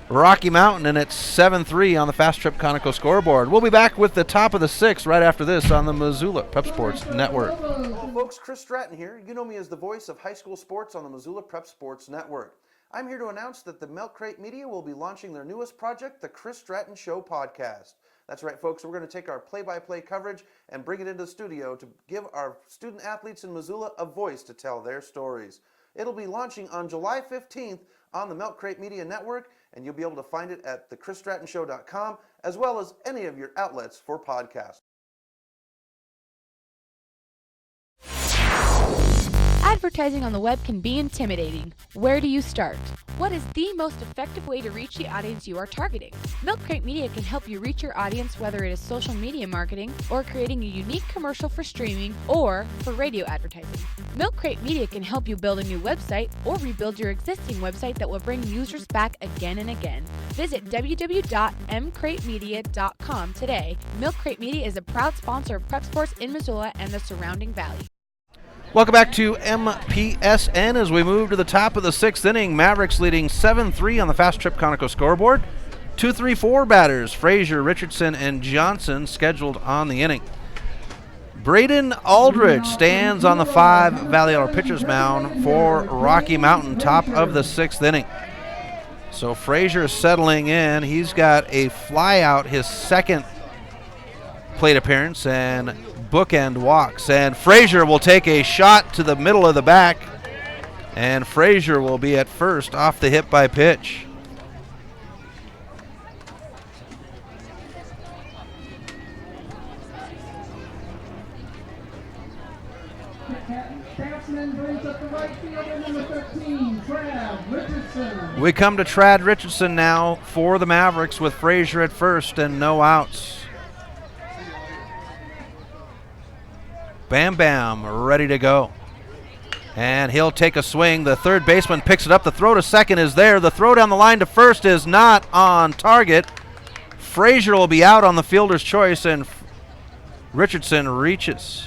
Rocky Mountain, and it's 7-3 on the Fast Trip Conoco scoreboard. We'll be back with the top of the 6th right after this on the Missoula Prep Sports Network. Hello folks, Chris Stratton here. You know me as the voice of high school sports on the Missoula Prep Sports Network. I'm here to announce that the Milk Crate Media will be launching their newest project, the Chris Stratton Show podcast. That's right, folks. We're going to take our play-by-play coverage and bring it into the studio to give our student athletes in Missoula a voice to tell their stories. It'll be launching on July 15th on the Milk Crate Media Network, and you'll be able to find it at thechrisstrattonshow.com, as well as any of your outlets for podcasts. Advertising on the web can be intimidating. Where do you start? What is the most effective way to reach the audience you are targeting? Milk Crate Media can help you reach your audience, whether it is social media marketing or creating a unique commercial for streaming or for radio advertising. Milk Crate Media can help you build a new website or rebuild your existing website that will bring users back again and again. Visit www.mcratemedia.com today. Milk Crate Media is a proud sponsor of Prep Sports in Missoula and the surrounding valley. Welcome back to MPSN as we move to the top of the 6th inning. Mavericks leading 7-3 on the Fast Trip Conoco scoreboard. 2-3-4 batters, Frazier, Richardson, and Johnson scheduled on the inning. Braden Aldridge stands on the 5 Valley Auto pitcher's mound for Rocky Mountain, top of the 6th inning. So Frazier is settling in. He's got a fly out, his second plate appearance, and bookend walks, and Frazier will take a shot to the middle of the back, and Frazier will be at first off the hit by pitch. We come to Trad Richardson now for the Mavericks with Frazier at first and no outs. Bam Bam ready to go. And he'll take a swing. The third baseman picks it up. The throw to second is there. The throw down the line to first is not on target. Frazier will be out on the fielder's choice, and Richardson reaches.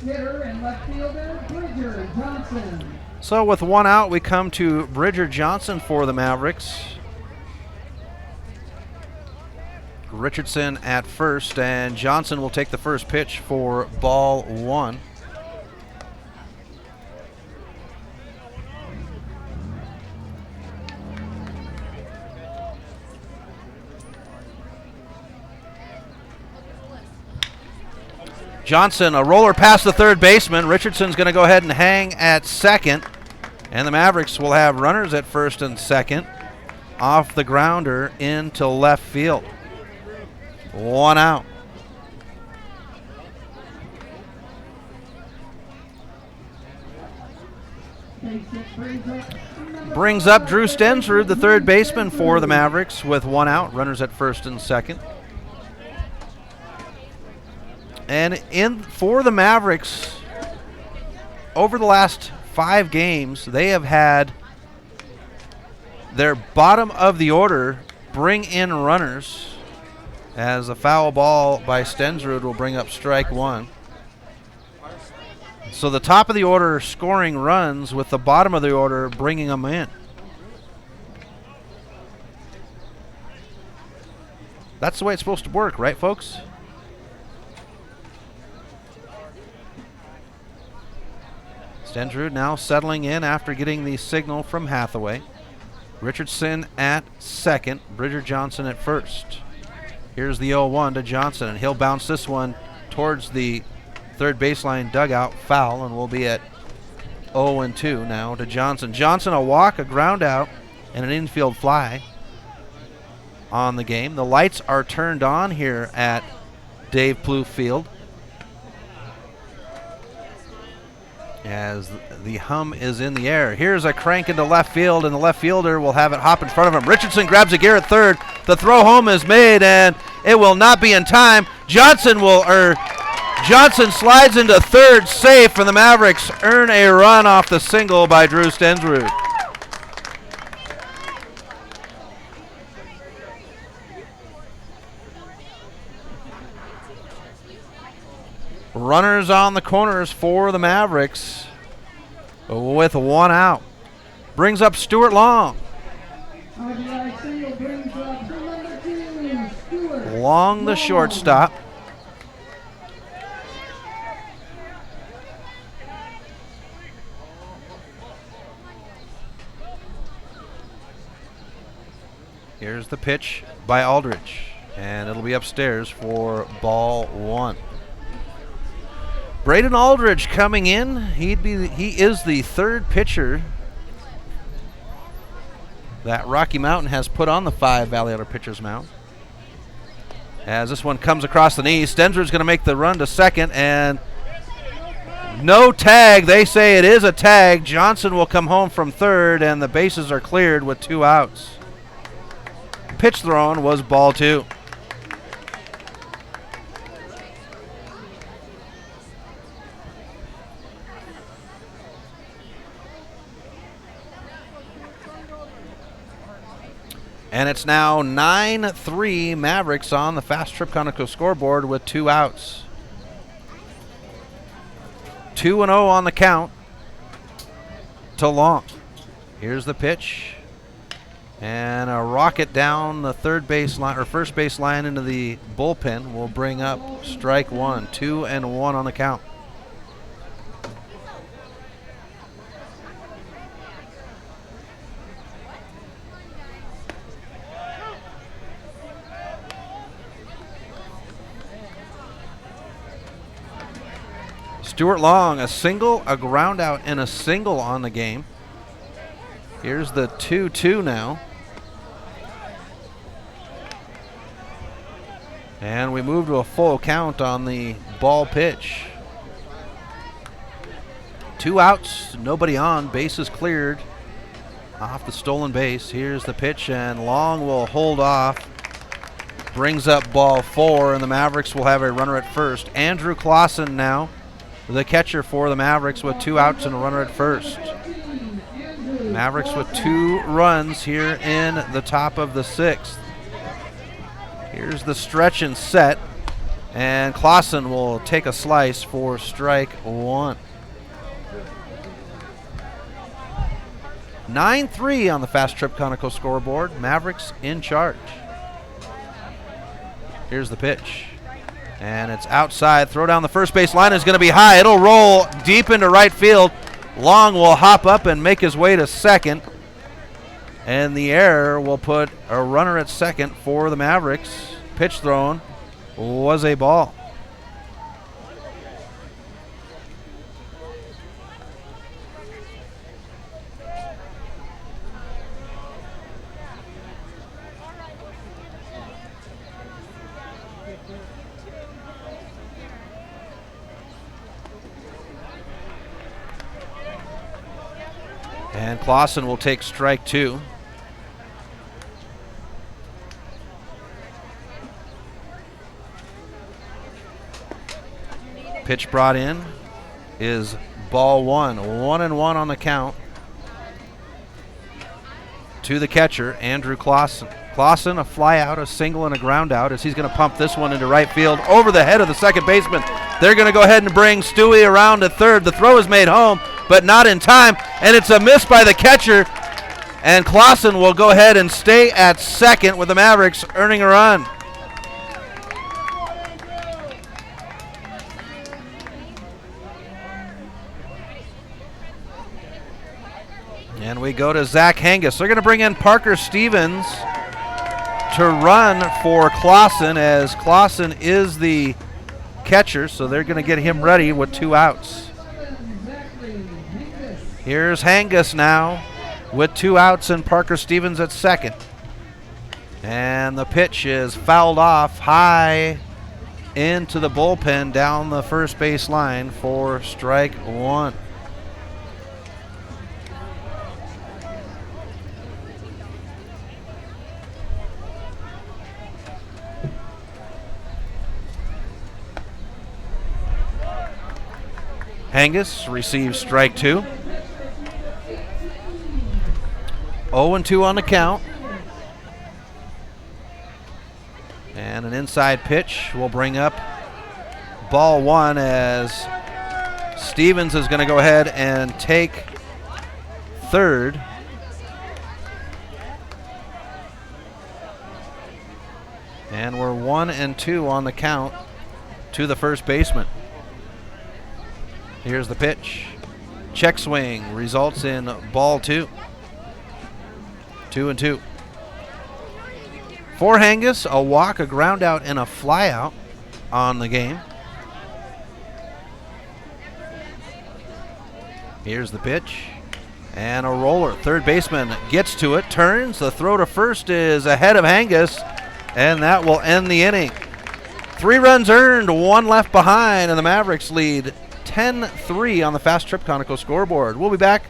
Hitter and left fielder Bridger Johnson. So with one out, we come to Bridger Johnson for the Mavericks. Richardson at first, and Johnson will take the first pitch for ball 1. Johnson, a roller past the third baseman. Richardson's going to go ahead and hang at second. And the Mavericks will have runners at first and second. Off the grounder into left field. One out. Brings up Drew Stensrud, the third baseman for the Mavericks, with one out. Runners at first and second. And for the Mavericks, over the last 5 games, they have had their bottom of the order bring in runners, as a foul ball by Stensrud will bring up strike 1. So the top of the order scoring runs, with the bottom of the order bringing them in. That's the way it's supposed to work, right, folks? Stensrud now settling in after getting the signal from Hathaway. Richardson at second, Bridger Johnson at first. Here's the 0-1 to Johnson, and he'll bounce this one towards the third baseline dugout, foul, and we'll be at 0-2 now to Johnson. Johnson, a walk, a ground out, and an infield fly on the game. The lights are turned on here at Dave Plouffe Field, as the hum is in the air. Here's a crank into left field, and the left fielder will have it hop in front of him. Richardson grabs a gear at third. The throw home is made, and it will not be in time. Johnson slides into third safe, and the Mavericks earn a run off the single by Drew Stensrud. Runners on the corners for the Mavericks with 1 out. Brings up Stuart Long. Long, the shortstop. Here's the pitch by Aldridge, and it'll be upstairs for ball 1. Braden Aldridge coming in. He is the 3rd pitcher that Rocky Mountain has put on the 5 Valley Elder pitchers mound. As this one comes across the knee, Stenzer's going to make the run to second, and no tag. They say it is a tag. Johnson will come home from 3rd, and the bases are cleared with 2 outs. Pitch thrown was ball 2. And it's now 9-3 Mavericks on the Fast Trip Conoco scoreboard with 2 outs. 2-0 on the count to Long. Here's the pitch. And a rocket down the third base line or first base line into the bullpen will bring up strike 1. 2-1 on the count. Stuart Long, a single, a ground out, and a single on the game. Here's the 2-2 now. And we move to a full count on the ball pitch. 2 outs, nobody on, bases cleared off the stolen base. Here's the pitch, and Long will hold off. Brings up ball 4, and the Mavericks will have a runner at first. Andrew Clausen now, the catcher for the Mavericks, with 2 outs and a runner at first. Mavericks with 2 runs here in the top of the 6th. Here's the stretch and set, and Clausen will take a slice for strike 1. 9-3 on the Fast Trip Conoco scoreboard. Mavericks in charge. Here's the pitch. And it's outside. Throw down the first base line is going to be high. It'll roll deep into right field. Long will hop up and make his way to second. And the error will put a runner at second for the Mavericks. Pitch thrown was a ball. And Clausen will take strike 2. Pitch brought in is ball 1. 1-1 on the count to the catcher, Andrew Clausen. Clausen, a fly out, a single, and a ground out as he's going to pump this one into right field over the head of the second baseman. They're going to go ahead and bring Stewie around to third. The throw is made home, but not in time, and it's a miss by the catcher, and Clausen will go ahead and stay at second with the Mavericks earning a run. And we go to Zach Hangus. They're going to bring in Parker Stevens to run for Clausen, as Clausen is the catcher, so they're going to get him ready with 2 outs. Here's Hangus now with 2 outs and Parker Stevens at second. And the pitch is fouled off high into the bullpen down the first base line for strike 1. Hangus receives strike 2. 0-2 on the count. And an inside pitch will bring up ball one as Stevens is going to go ahead and take third. And we're 1-2 on the count to the first baseman. Here's the pitch. Check swing results in ball two. 2-2. For Hangus, a walk, a ground out, and a fly out on the game. Here's the pitch. And a roller. Third baseman gets to it, turns. The throw to first is ahead of Hangus, and that will end the inning. 3 runs earned, 1 left behind, and the Mavericks lead 10-3 on the Fast Trip Conoco scoreboard. We'll be back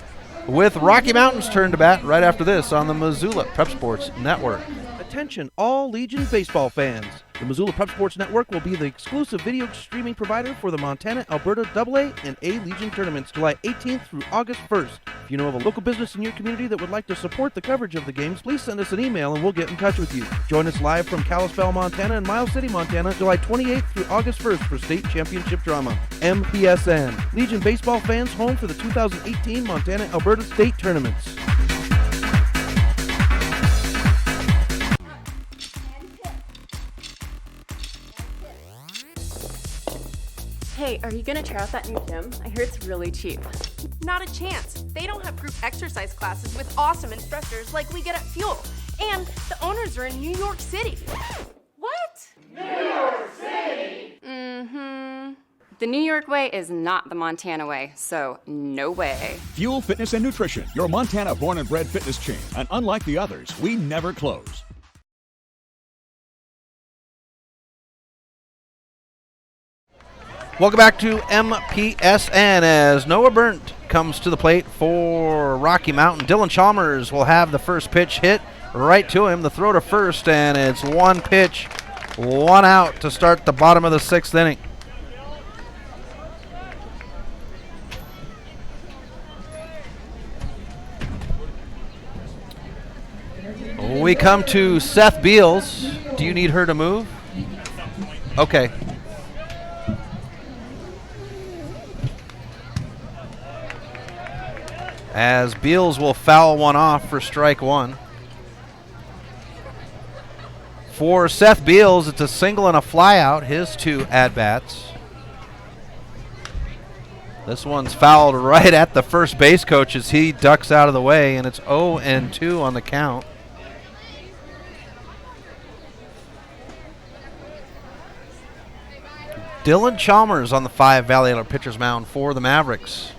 with Rocky Mountain's turn to bat right after this on the Missoula Prep Sports Network. Attention all Legion baseball fans. The Missoula Prep Sports Network will be the exclusive video streaming provider for the Montana, Alberta AA and A Legion tournaments July 18th through August 1st. If you know of a local business in your community that would like to support the coverage of the games, please send us an email and we'll get in touch with you. Join us live from Kalispell, Montana and Miles City, Montana, July 28th through August 1st for state championship drama. MPSN. Legion baseball fans home for the 2018 Montana, Alberta state tournaments. Hey, are you gonna try out that new gym? I hear it's really cheap. Not a chance. They don't have group exercise classes with awesome instructors like we get at Fuel. And the owners are in New York City. What? New York City? The New York way is not the Montana way, so no way. Fuel Fitness and Nutrition, your Montana born and bred fitness chain. And unlike the others, we never close. Welcome back to MPSN as Noah Burnt comes to the plate for Rocky Mountain. Dylan Chalmers will have the first pitch hit right to him. The throw to first, and it's 1 pitch, 1 out to start the bottom of the 6th inning. We come to Seth Beals. Do you need her to move? Okay. As Beals will foul one off for strike 1. For Seth Beals, it's a single and a fly out, his 2 at-bats. This one's fouled right at the first base coach as he ducks out of the way, and it's 0-2 on the count. Dylan Chalmers on the 5 Valley pitcher's mound for the Mavericks.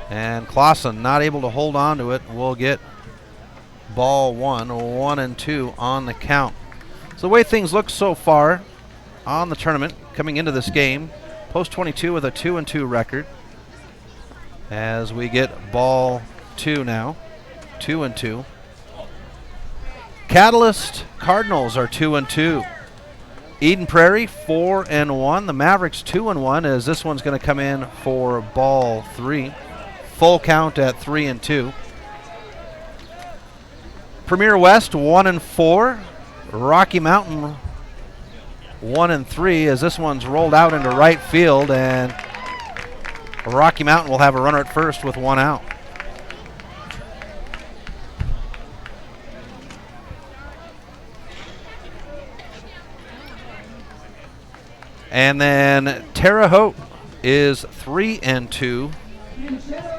And Clausen not able to hold on to it. We'll get ball 1, 1-2 on the count. So the way things look so far on the tournament coming into this game, Post 22 with a 2-2 record. As we get ball 2 now, 2-2. Catalyst Cardinals are 2-2. Eden Prairie 4-1. The Mavericks 2-1 as this one's going to come in for ball 3. Full count at 3-2. Premier West 1-4. Rocky Mountain 1-3 as this one's rolled out into right field, and Rocky Mountain will have a runner at first with 1 out. And then Terre Haute is 3-2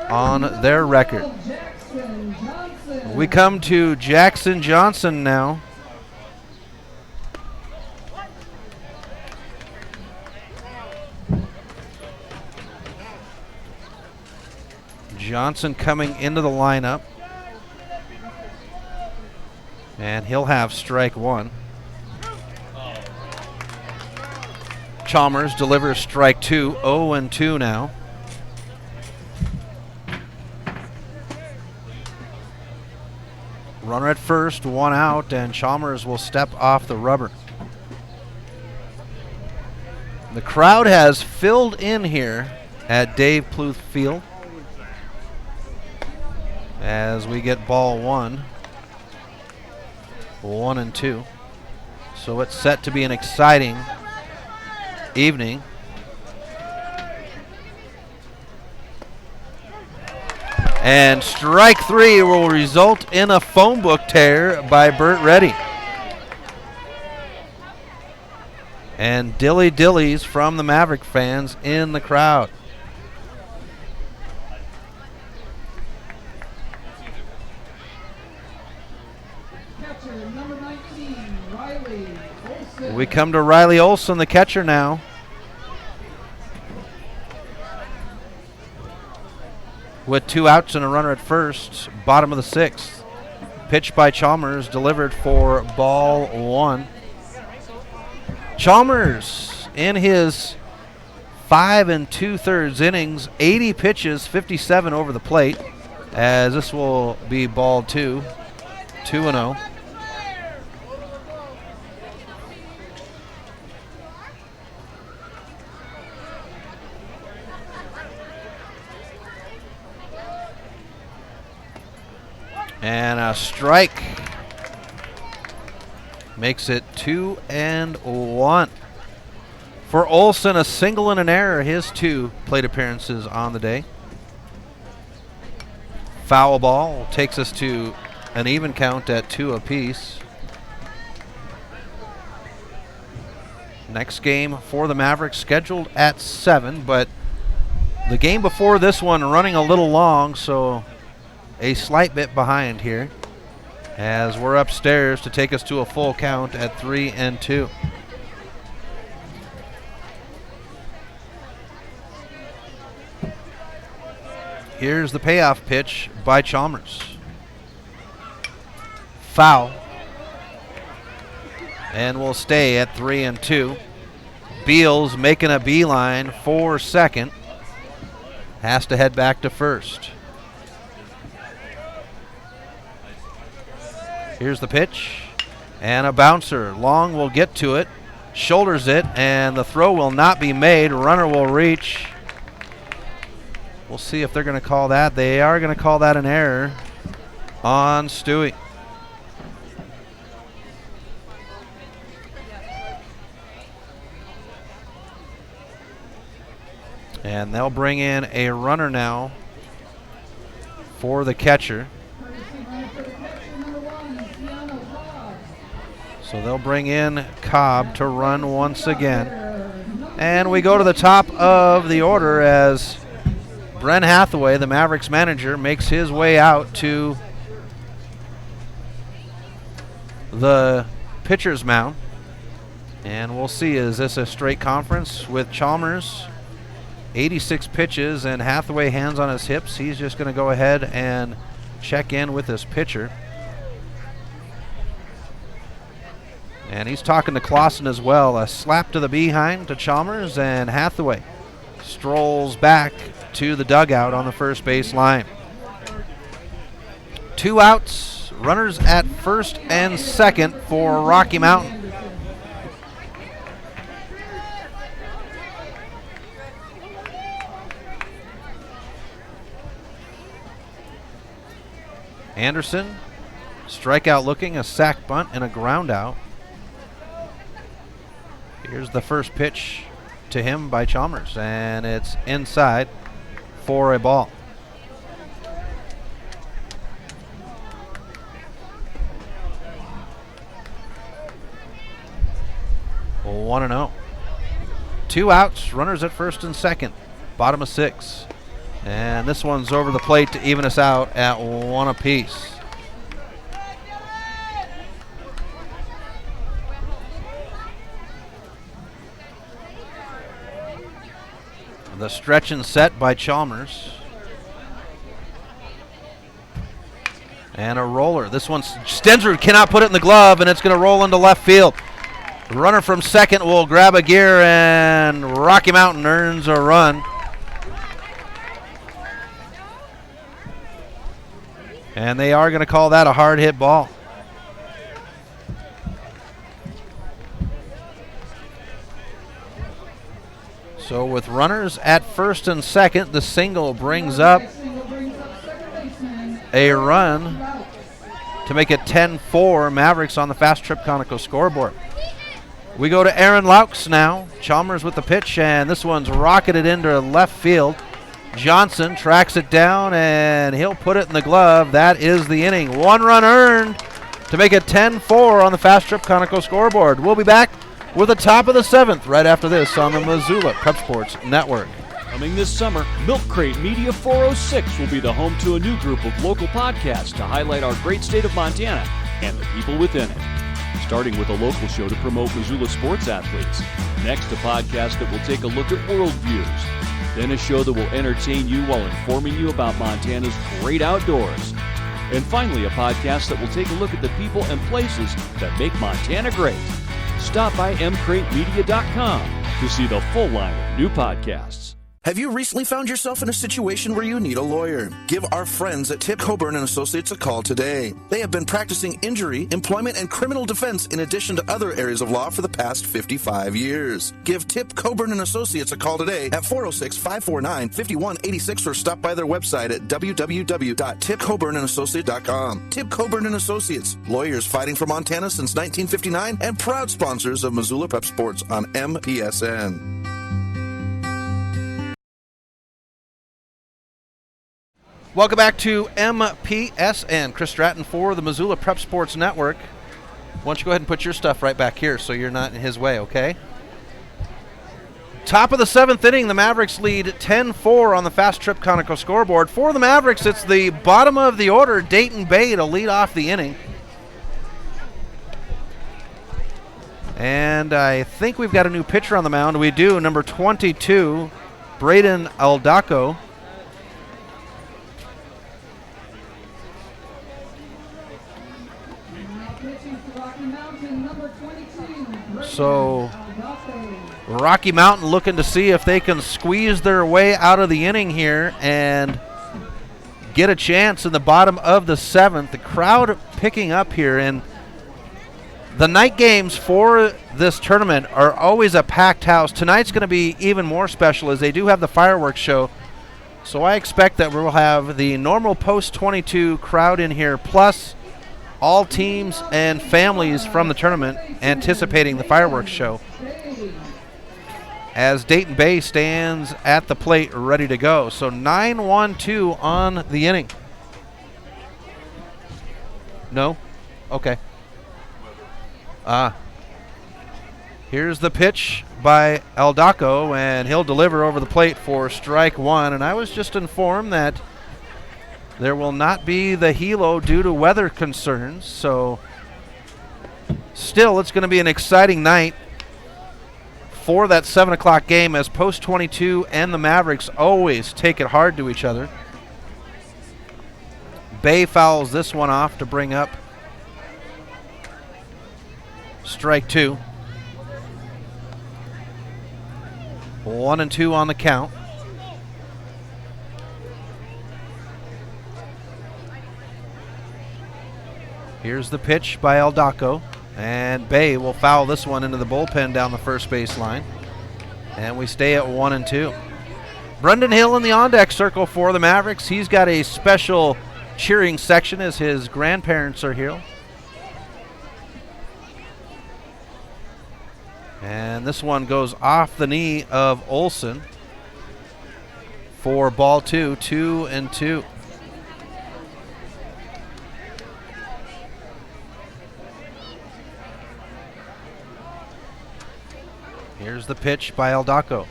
on their record. We come to Jackson Johnson now. Johnson coming into the lineup. And he'll have strike 1. Chalmers delivers strike 2, 0-2 now. Runner at first, 1 out, and Chalmers will step off the rubber. The crowd has filled in here at Dave Pluth Field as we get ball 1, 1-2. So it's set to be an exciting evening And strike 3 will result in a phone book tear by Burt Reddy. And dillies from the Maverick fans in the crowd. Catcher number 19, Riley Olson. We come to Riley Olson, the catcher now. With 2 outs and a runner at first, bottom of the 6th. Pitch by Chalmers, delivered for ball 1. Chalmers in his 5 2/3 innings, 80 pitches, 57 over the plate, as this will be ball 2, 2-0. And a strike makes it 2-1. For Olson, a single and an error, his 2 plate appearances on the day. Foul ball takes us to an even count at 2 apiece. Next game for the Mavericks scheduled at 7, but the game before this one running a little long, so a slight bit behind here as we're upstairs to take us to a full count at 3-2. Here's the payoff pitch by Chalmers. Foul. And we'll stay at 3-2. Beals making a beeline for second. Has to head back to first. Here's the pitch, and a bouncer. Long will get to it, shoulders it, and the throw will not be made. Runner will reach. We'll see if they're going to call that. They are going to call that an error on Stewie. And they'll bring in a runner now for the catcher. So they'll bring in Cobb to run once again. And we go to the top of the order as Brent Hathaway, the Mavericks manager, makes his way out to the pitcher's mound. And we'll see, is this a straight conference with Chalmers? 86 pitches, and Hathaway hands on his hips. He's just going to go ahead and check in with his pitcher. And he's talking to Clausen as well. A slap to the behind to Chalmers, and Hathaway strolls back to the dugout on the first base line. 2 outs, runners at first and second for Rocky Mountain. Anderson, strikeout looking, a sac bunt and a ground out. Here's the first pitch to him by Chalmers, and it's inside for a ball. Well, 1-0. 2 outs, runners at first and second, bottom of 6. And this one's over the plate to even us out at 1 apiece. The stretch and set by Chalmers. And a roller. This one's Stensrud cannot put it in the glove, and it's going to roll into left field. The runner from second will grab a gear, and Rocky Mountain earns a run. And they are going to call that a hard hit ball. So with runners at first and second, the single brings up a run to make it 10-4, Mavericks on the Fast Trip Conoco scoreboard. We go to Aaron Laux now. Chalmers with the pitch, and this one's rocketed into left field Johnson tracks it down, and he'll put it in the glove. That is the inning. 1 run earned to make it 10-4 on the Fast Trip Conoco scoreboard. We'll be back with the top of the 7th right after this on the Missoula Prep Sports Network. Coming this summer, Milk Crate Media 406 will be the home to a new group of local podcasts to highlight our great state of Montana and the people within it. Starting with a local show to promote Missoula sports athletes. Next, a podcast that will take a look at worldviews. Then a show that will entertain you while informing you about Montana's great outdoors. And finally, a podcast that will take a look at the people and places that make Montana great. Stop by mcratemedia.com to see the full line of new podcasts. Have you recently found yourself in a situation where you need a lawyer? Give our friends at Tip Coburn & Associates a call today. They have been practicing injury, employment, and criminal defense in addition to other areas of law for the past 55 years. Give Tip Coburn & Associates a call today at 406-549-5186 or stop by their website at www.tipcoburnandassociates.com. Tip Coburn & Associates, lawyers fighting for Montana since 1959 and proud sponsors of Missoula Prep Sports on MPSN. Welcome back to MPSN. Chris Stratton for the Missoula Prep Sports Network. Why don't you go ahead and put your stuff right back here so you're not in his way, okay? Top of the 7th inning, the Mavericks lead 10-4 on the Fast Trip Conoco scoreboard. For the Mavericks, it's the bottom of the order, Dayton Bay, to lead off the inning. And I think we've got a new pitcher on the mound. We do, number 22, Braden Aldaco. So Rocky Mountain looking to see if they can squeeze their way out of the inning here and get a chance in the bottom of the 7th. The crowd picking up here, and the night games for this tournament are always a packed house. Tonight's going to be even more special as they do have the fireworks show. So I expect that we'll have the normal post-22 crowd in here, plus all teams and families from the tournament anticipating the fireworks show as Dayton Bay stands at the plate ready to go. So 9-1-2 on the inning. No? Okay. Here's the pitch by Aldaco, and he'll deliver over the plate for strike 1. And I was just informed that there will not be the helo due to weather concerns, so still it's going to be an exciting night for that 7 o'clock game as Post 22 and the Mavericks always take it hard to each other. Bay fouls this one off to bring up strike 2. 1-2 on the count. Here's the pitch by Aldaco, and Bay will foul this one into the bullpen down the first base line. And we stay at 1-2. Brendan Hill in the on-deck circle for the Mavericks. He's got a special cheering section as his grandparents are here. And this one goes off the knee of Olson for ball 2, 2-2. Here's the pitch by Aldaco.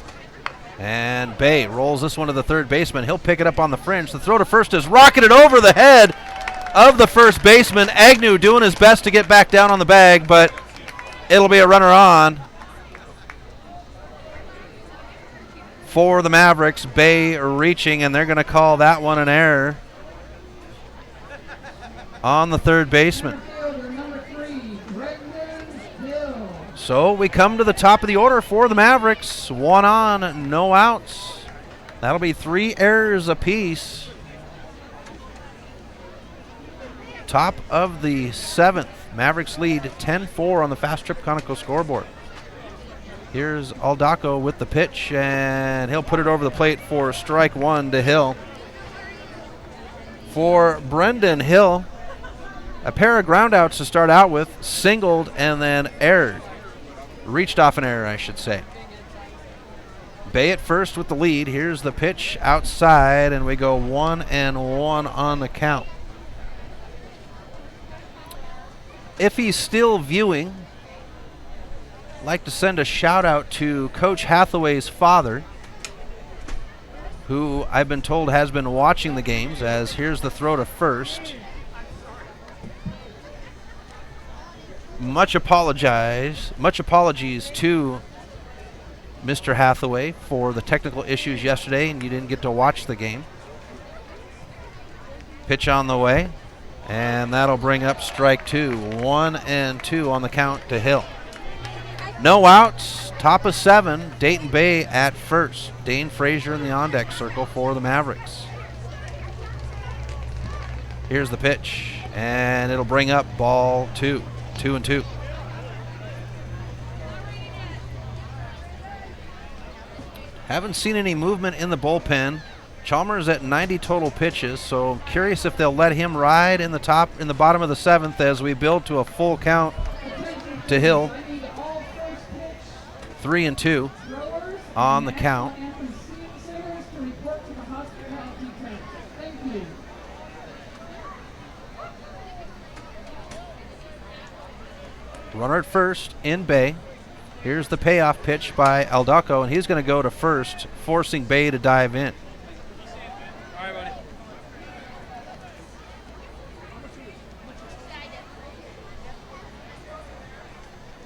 And Bay rolls this one to the third baseman. He'll pick it up on the fringe. The throw to first is rocketed over the head of the first baseman. Agnew doing his best to get back down on the bag, but it'll be a runner on for the Mavericks. Bay reaching, and they're going to call that one an error on the third baseman. So we come to the top of the order for the Mavericks. 1 on, no outs. That'll be 3 errors apiece. Top of the 7th. Mavericks lead 10-4 on the Fast Trip Conoco scoreboard. Here's Aldaco with the pitch, and he'll put it over the plate for strike 1 to Hill. For Brendan Hill, a pair of groundouts to start out with, singled and then erred. Reached off an error, I should say. Bay at first with the lead. Here's the pitch outside, and we go 1-1 on the count. If he's still viewing, I'd like to send a shout out to Coach Hathaway's father, who I've been told has been watching the games, as here's the throw to first. Much apologies to Mr. Hathaway for the technical issues yesterday and you didn't get to watch the game. Pitch on the way, and that'll bring up strike two. 1-2 on the count to Hill. No outs, top of 7, Dayton Bay at first. Dane Frazier in the on-deck circle for the Mavericks. Here's the pitch, and it'll bring up ball 2. 2-2. Haven't seen any movement in the bullpen. Chalmers at 90 total pitches, so I'm curious if they'll let him ride in the bottom of the 7th as we build to a full count to Hill. 3-2 on the count. Runner at first in Bay. Here's the payoff pitch by Aldaco, and he's going to go to first, forcing Bay to dive in. All right, buddy.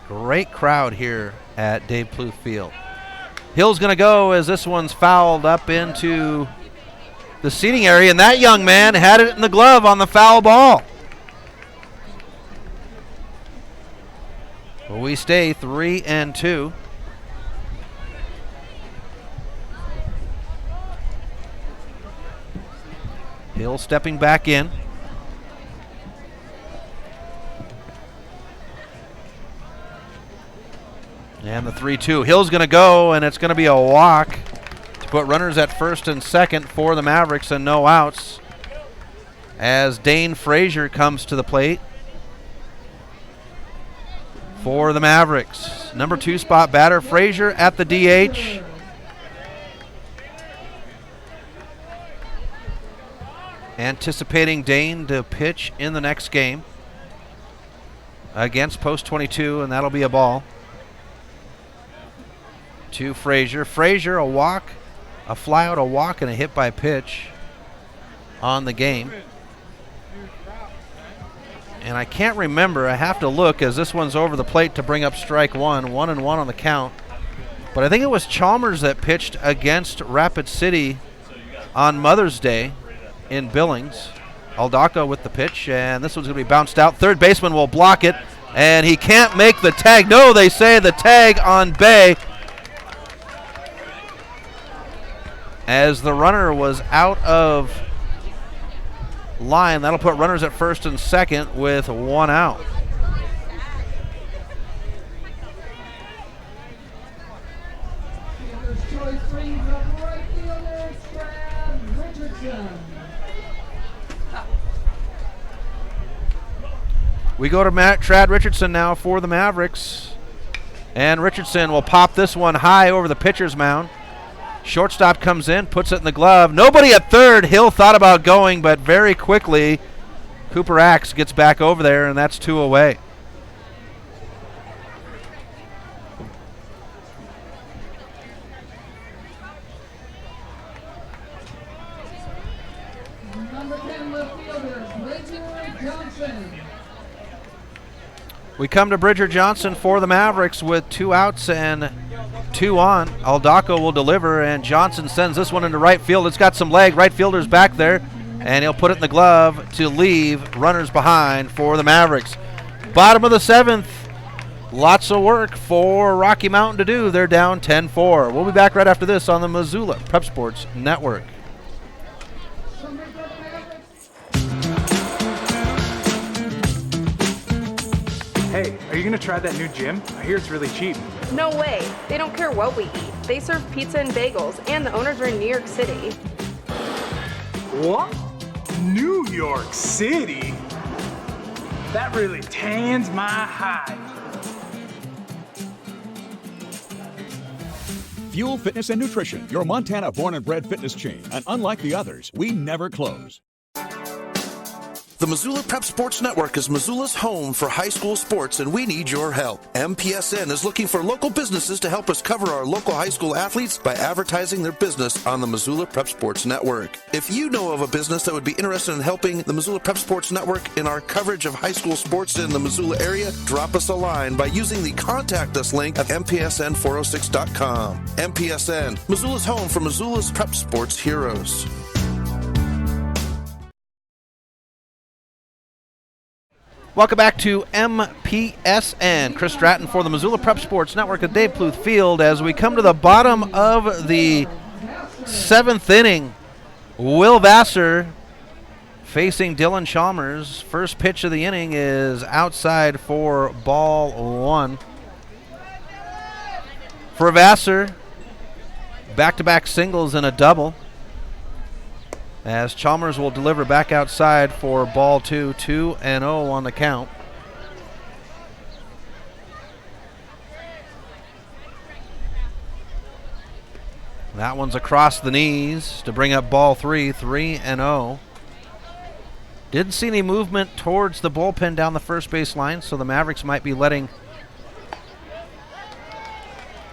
Great crowd here at Dave Plouffe Field. Hill's going to go as this one's fouled up into the seating area, and that young man had it in the glove on the foul ball. We stay 3-2. Hill stepping back in. And the 3-2. Hill's going to go, and it's going to be a walk to put runners at first and second for the Mavericks and no outs as Dane Frazier comes to the plate for the Mavericks. Number 2 spot batter, Frazier at the DH. Anticipating Dane to pitch in the next game against Post 22, and that'll be a ball to Frazier. Frazier, a walk, a fly out, a walk, and a hit by pitch on the game. And I can't remember, I have to look as this one's over the plate to bring up strike 1. 1-1 on the count. But I think it was Chalmers that pitched against Rapid City on Mother's Day in Billings. Aldaco with the pitch, and this one's going to be bounced out. Third baseman will block it, and he can't make the tag. No, they say the tag on Bay as the runner was out of line. That'll put runners at first and second with 1 out. We go to Trad Richardson now for the Mavericks. And Richardson will pop this one high over the pitcher's mound. Shortstop comes in, puts it in the glove. Nobody at third. Hill thought about going, but very quickly Cooper Axe gets back over there, and that's 2 away. Number 10 left fielder, Bridger Johnson. We come to Bridger Johnson for the Mavericks with 2 outs and 2 on. Aldaco will deliver, and Johnson sends this one into right field. It's got some leg. Right fielder's back there, and he'll put it in the glove to leave runners behind for the Mavericks. Bottom of the 7th. Lots of work for Rocky Mountain to do. They're down 10-4. We'll be back right after this on the Missoula Prep Sports Network. Hey, are you gonna try that new gym? I hear it's really cheap. No way. They don't care what we eat. They serve pizza and bagels, and the owners are in New York City. What? New York City? That really tans my hide. Fuel Fitness and Nutrition, your Montana born and bred fitness chain. And unlike the others, we never close. The Missoula Prep Sports Network is Missoula's home for high school sports, and we need your help. MPSN is looking for local businesses to help us cover our local high school athletes by advertising their business on the Missoula Prep Sports Network. If you know of a business that would be interested in helping the Missoula Prep Sports Network in our coverage of high school sports in the Missoula area, drop us a line by using the Contact Us link at MPSN406.com. MPSN, Missoula's home for Missoula's Prep Sports heroes. Welcome back to MPSN. Chris Stratton for the Missoula Prep Sports Network at Dave Pluth Field as we come to the bottom of the 7th inning. Will Vassar facing Dylan Chalmers. First pitch of the inning is outside for ball 1. For Vassar, back-to-back singles and a double, as Chalmers will deliver back outside for ball 2, 2-0 on the count. That one's across the knees to bring up ball 3, 3-0. Didn't see any movement towards the bullpen down the first base line, so the Mavericks might be letting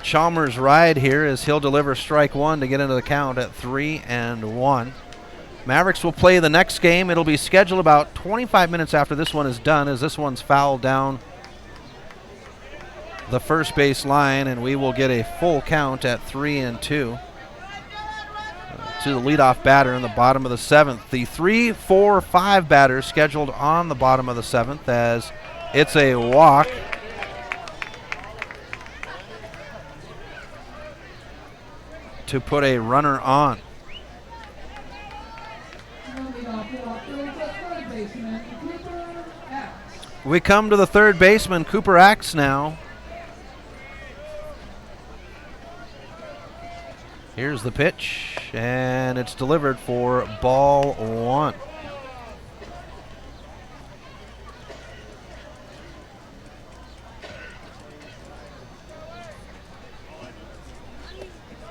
Chalmers ride here as he'll deliver strike 1 to get into the count at 3-1. Mavericks will play the next game. It'll be scheduled about 25 minutes after this one is done, as this one's fouled down the first base line, and we will get a full count at 3-2 to the leadoff batter in the bottom of the 7th. The 3, 4, 5 batters scheduled on the bottom of the 7th, as it's a walk. To put a runner on. We come to the third baseman, Cooper Axe now. Here's the pitch, and it's delivered for ball 1.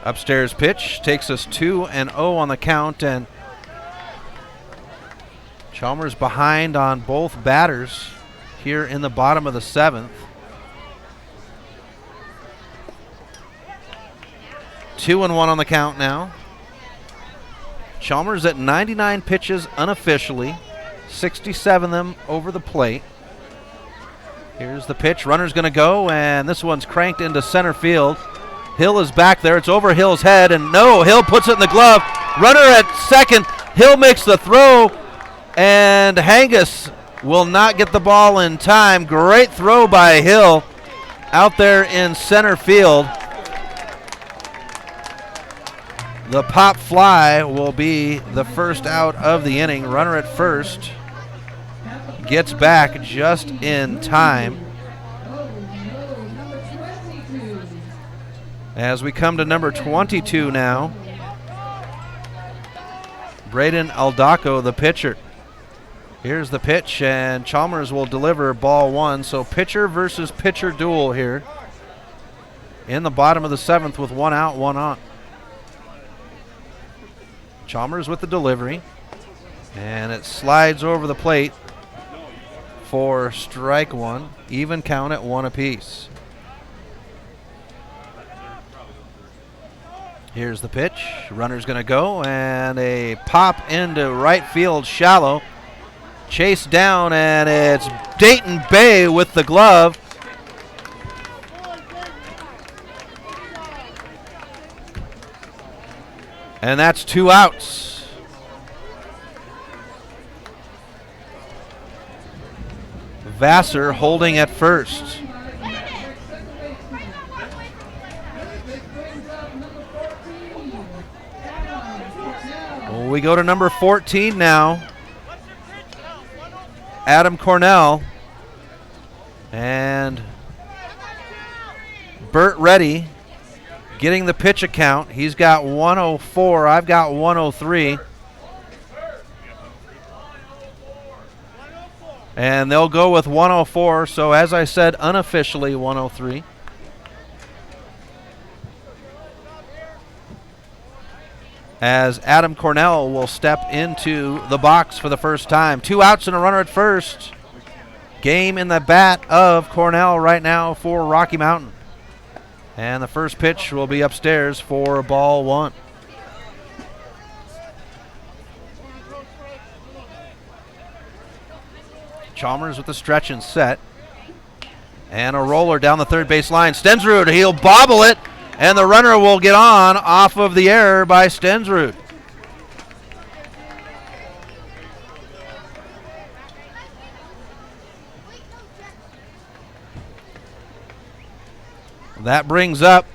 Upstairs pitch takes us 2-0 on the count, and Chalmers behind on both batters here in the bottom of the 7th. 2-1 on the count now. Chalmers at 99 pitches unofficially, 67 of them over the plate. Here's the pitch. Runner's going to go, and this one's cranked into center field. Hill is back there. It's over Hill's head, and no, Hill puts it in the glove. Runner at second. Hill makes the throw, and Hangus will not get the ball in time. Great throw by Hill out there in center field. The pop fly will be the first out of the inning. Runner at first gets back just in time. As we come to number 22 now, Braden Aldaco, the pitcher. Here's the pitch, and Chalmers will deliver ball 1. So pitcher versus pitcher duel here in the bottom of the 7th with 1 out, 1 on. Chalmers with the delivery, and it slides over the plate for strike 1. Even count at 1 apiece. Here's the pitch. Runner's going to go, and a pop into right field shallow. Chased down, and it's Dayton Bay with the glove. And that's 2 outs. Vassar holding at first. We go to number 14 now. Adam Cornell. And Burt Reddy getting the pitch account. He's got 104. I've got 103. And they'll go with 104. So as I said, unofficially 103. as Adam Cornell will step into the box for the first time. 2 outs and a runner at first. Game in the bat of Cornell right now for Rocky Mountain. And the first pitch will be upstairs for ball 1. Chalmers with the stretch and set. And a roller down the third base line. Stensrud, he'll bobble it, and the runner will get on off of the error by Stensrud. That brings up,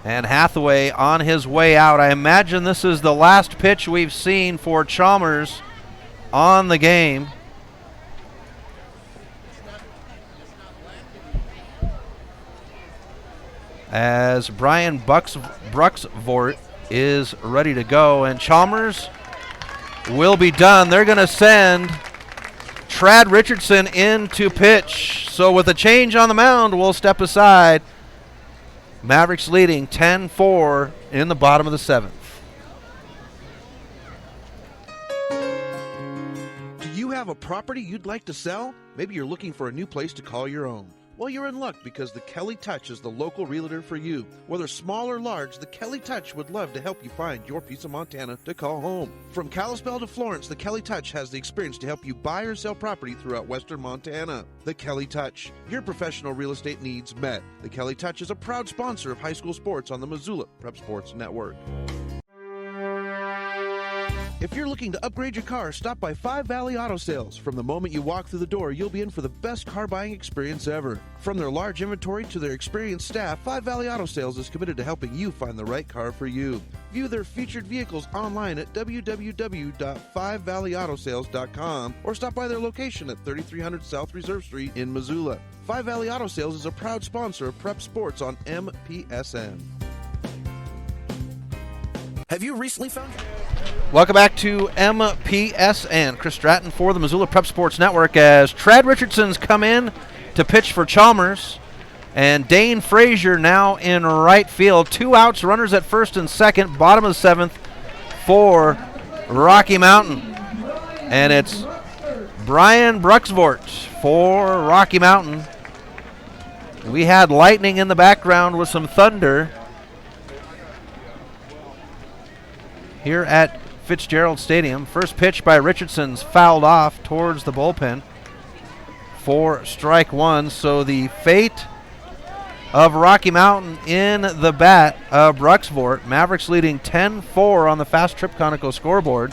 and Hathaway on his way out. I imagine this is the last pitch we've seen for Chalmers on the game. As Brian Bruxvort is ready to go, and Chalmers will be done. They're going to send Trad Richardson in to pitch. So with a change on the mound, we'll step aside. Mavericks leading 10-4 in the bottom of the 7th. Do you have a property you'd like to sell? Maybe you're looking for a new place to call your own. Well, you're in luck because the Kelly Touch is the local realtor for you. Whether small or large, the Kelly Touch would love to help you find your piece of Montana to call home. From Kalispell to Florence, the Kelly Touch has the experience to help you buy or sell property throughout western Montana. The Kelly Touch, your professional real estate needs met. The Kelly Touch is a proud sponsor of high school sports on the Missoula Prep Sports Network. If you're looking to upgrade your car, stop by Five Valley Auto Sales. From the moment you walk through the door, you'll be in for the best car buying experience ever. From their large inventory to their experienced staff, Five Valley Auto Sales is committed to helping you find the right car for you. View their featured vehicles online at www.5valleyautosales.com or stop by their location at 3300 South Reserve Street in Missoula. Five Valley Auto Sales is a proud sponsor of Prep Sports on MPSN. Have you recently found... Welcome back to MPSN. Chris Stratton for the Missoula Prep Sports Network as Trad Richardson's come in to pitch for Chalmers. And Dane Frazier now in right field. 2 outs, runners at first and second, bottom of the 7th for Rocky Mountain. And it's Brian Bruxvort for Rocky Mountain. We had lightning in the background with some thunder here at Fitzgerald Stadium. First pitch by Richardson's fouled off towards the bullpen for strike 1. So the fate of Rocky Mountain in the bat of Bruxvort. Mavericks leading 10-4 on the Fast Trip Conoco scoreboard.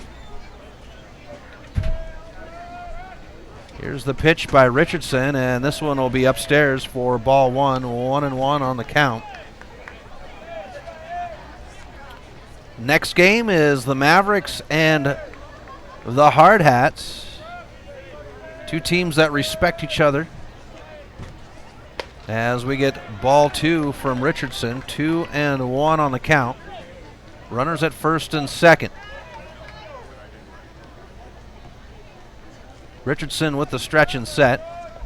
Here's the pitch by Richardson, and this one will be upstairs for ball 1. 1-1 on the count. Next game is the Mavericks and the Hard Hats. 2 teams that respect each other. As we get ball 2 from Richardson, 2-1 on the count. Runners at first and second. Richardson with the stretch and set.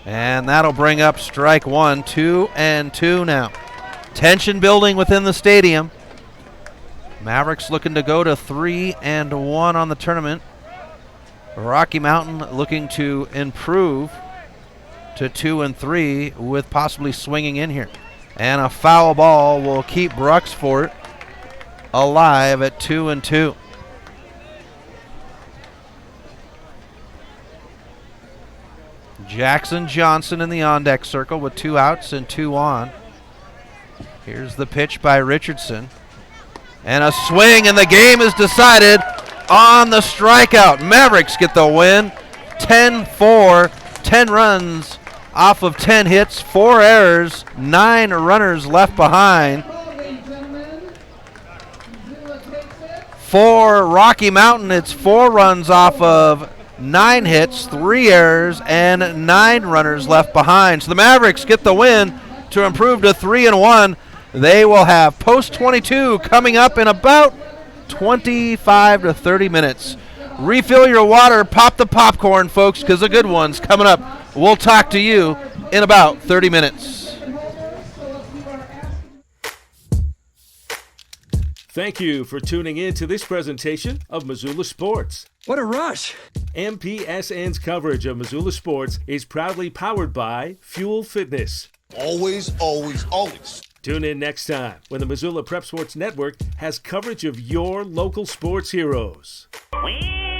And that'll bring up strike 1, 2-2 now. Tension building within the stadium. Mavericks looking to go to 3-1 on the tournament. Rocky Mountain looking to improve to 2-3 with possibly swinging in here. And a foul ball will keep Bruxvort alive at 2-2. Jackson Johnson in the on-deck circle with 2 outs and 2 on. Here's the pitch by Richardson. And a swing, and the game is decided on the strikeout. Mavericks get the win. 10-4, 10 runs off of 10 hits, 4 errors, 9 runners left behind. For Rocky Mountain, it's 4 runs off of 9 hits, 3 errors, and 9 runners left behind. So the Mavericks get the win to improve to 3-1. They will have post 22 coming up in about 25 to 30 minutes. Refill your water, pop the popcorn, folks, because the good one's coming up. We'll talk to you in about 30 minutes. Thank you for tuning in to this presentation of Missoula Sports. What a rush! MPSN's coverage of Missoula Sports is proudly powered by Fuel Fitness. Always, always, always. Tune in next time when the Missoula Prep Sports Network has coverage of your local sports heroes. Whee!